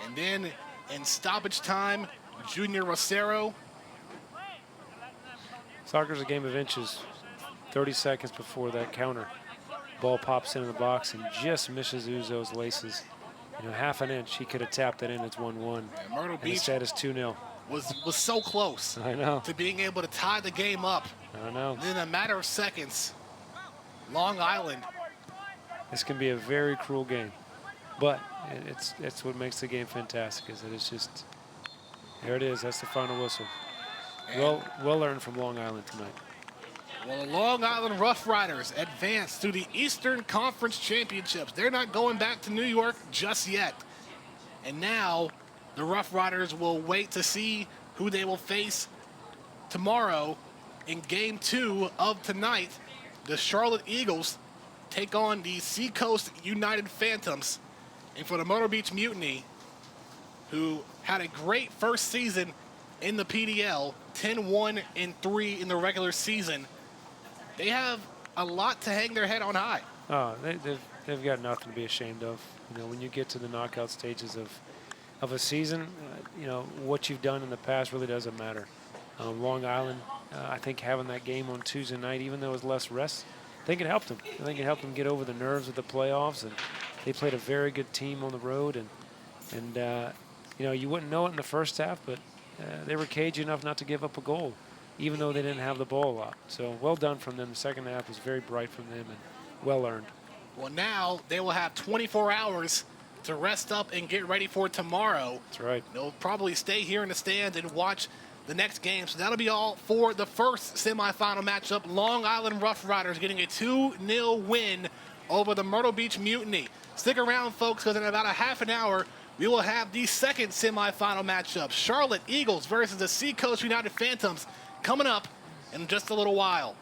And then in stoppage time, Junior Rosero. Soccer's a game of inches. 30 seconds before that counter. Ball pops into the box and just misses Uzo's laces. You know, half an inch, he could have tapped it in. It's 1-1. Yeah, Myrtle Beach instead it's 2-0. Was so close. I know. To being able to tie the game up. I know. And in a matter of seconds, Long Island. This can be a very cruel game, but it's what makes the game fantastic. Is that it's just there it is. That's the final whistle. Well earned from Long Island tonight. Well, the Long Island Rough Riders advance to the Eastern Conference Championships. They're not going back to New York just yet. And now the Rough Riders will wait to see who they will face tomorrow in Game 2 of tonight. The Charlotte Eagles take on the Seacoast United Phantoms. And for the Myrtle Beach Mutiny, who had a great first season in the PDL, 10-1-3 in the regular season, they have a lot to hang their head on high. Oh, they've got nothing to be ashamed of. You know, when you get to the knockout stages of a season, you know, what you've done in the past really doesn't matter. Long Island, I think having that game on Tuesday night, even though it was less rest, I think it helped them. I think it helped them get over the nerves of the playoffs, and they played a very good team on the road. And you know, you wouldn't know it in the first half, but they were cagey enough not to give up a goal, even though they didn't have the ball a lot. So well done from them. The second half was very bright from them and well earned. Well, now they will have 24 hours to rest up and get ready for tomorrow. That's right. They'll probably stay here in the stands and watch the next game. So that'll be all for the first semifinal matchup. Long Island Rough Riders getting a 2-0 win over the Myrtle Beach Mutiny. Stick around, folks, because in about a half an hour, we will have the second semifinal matchup. Charlotte Eagles versus the Seacoast United Phantoms coming up in just a little while.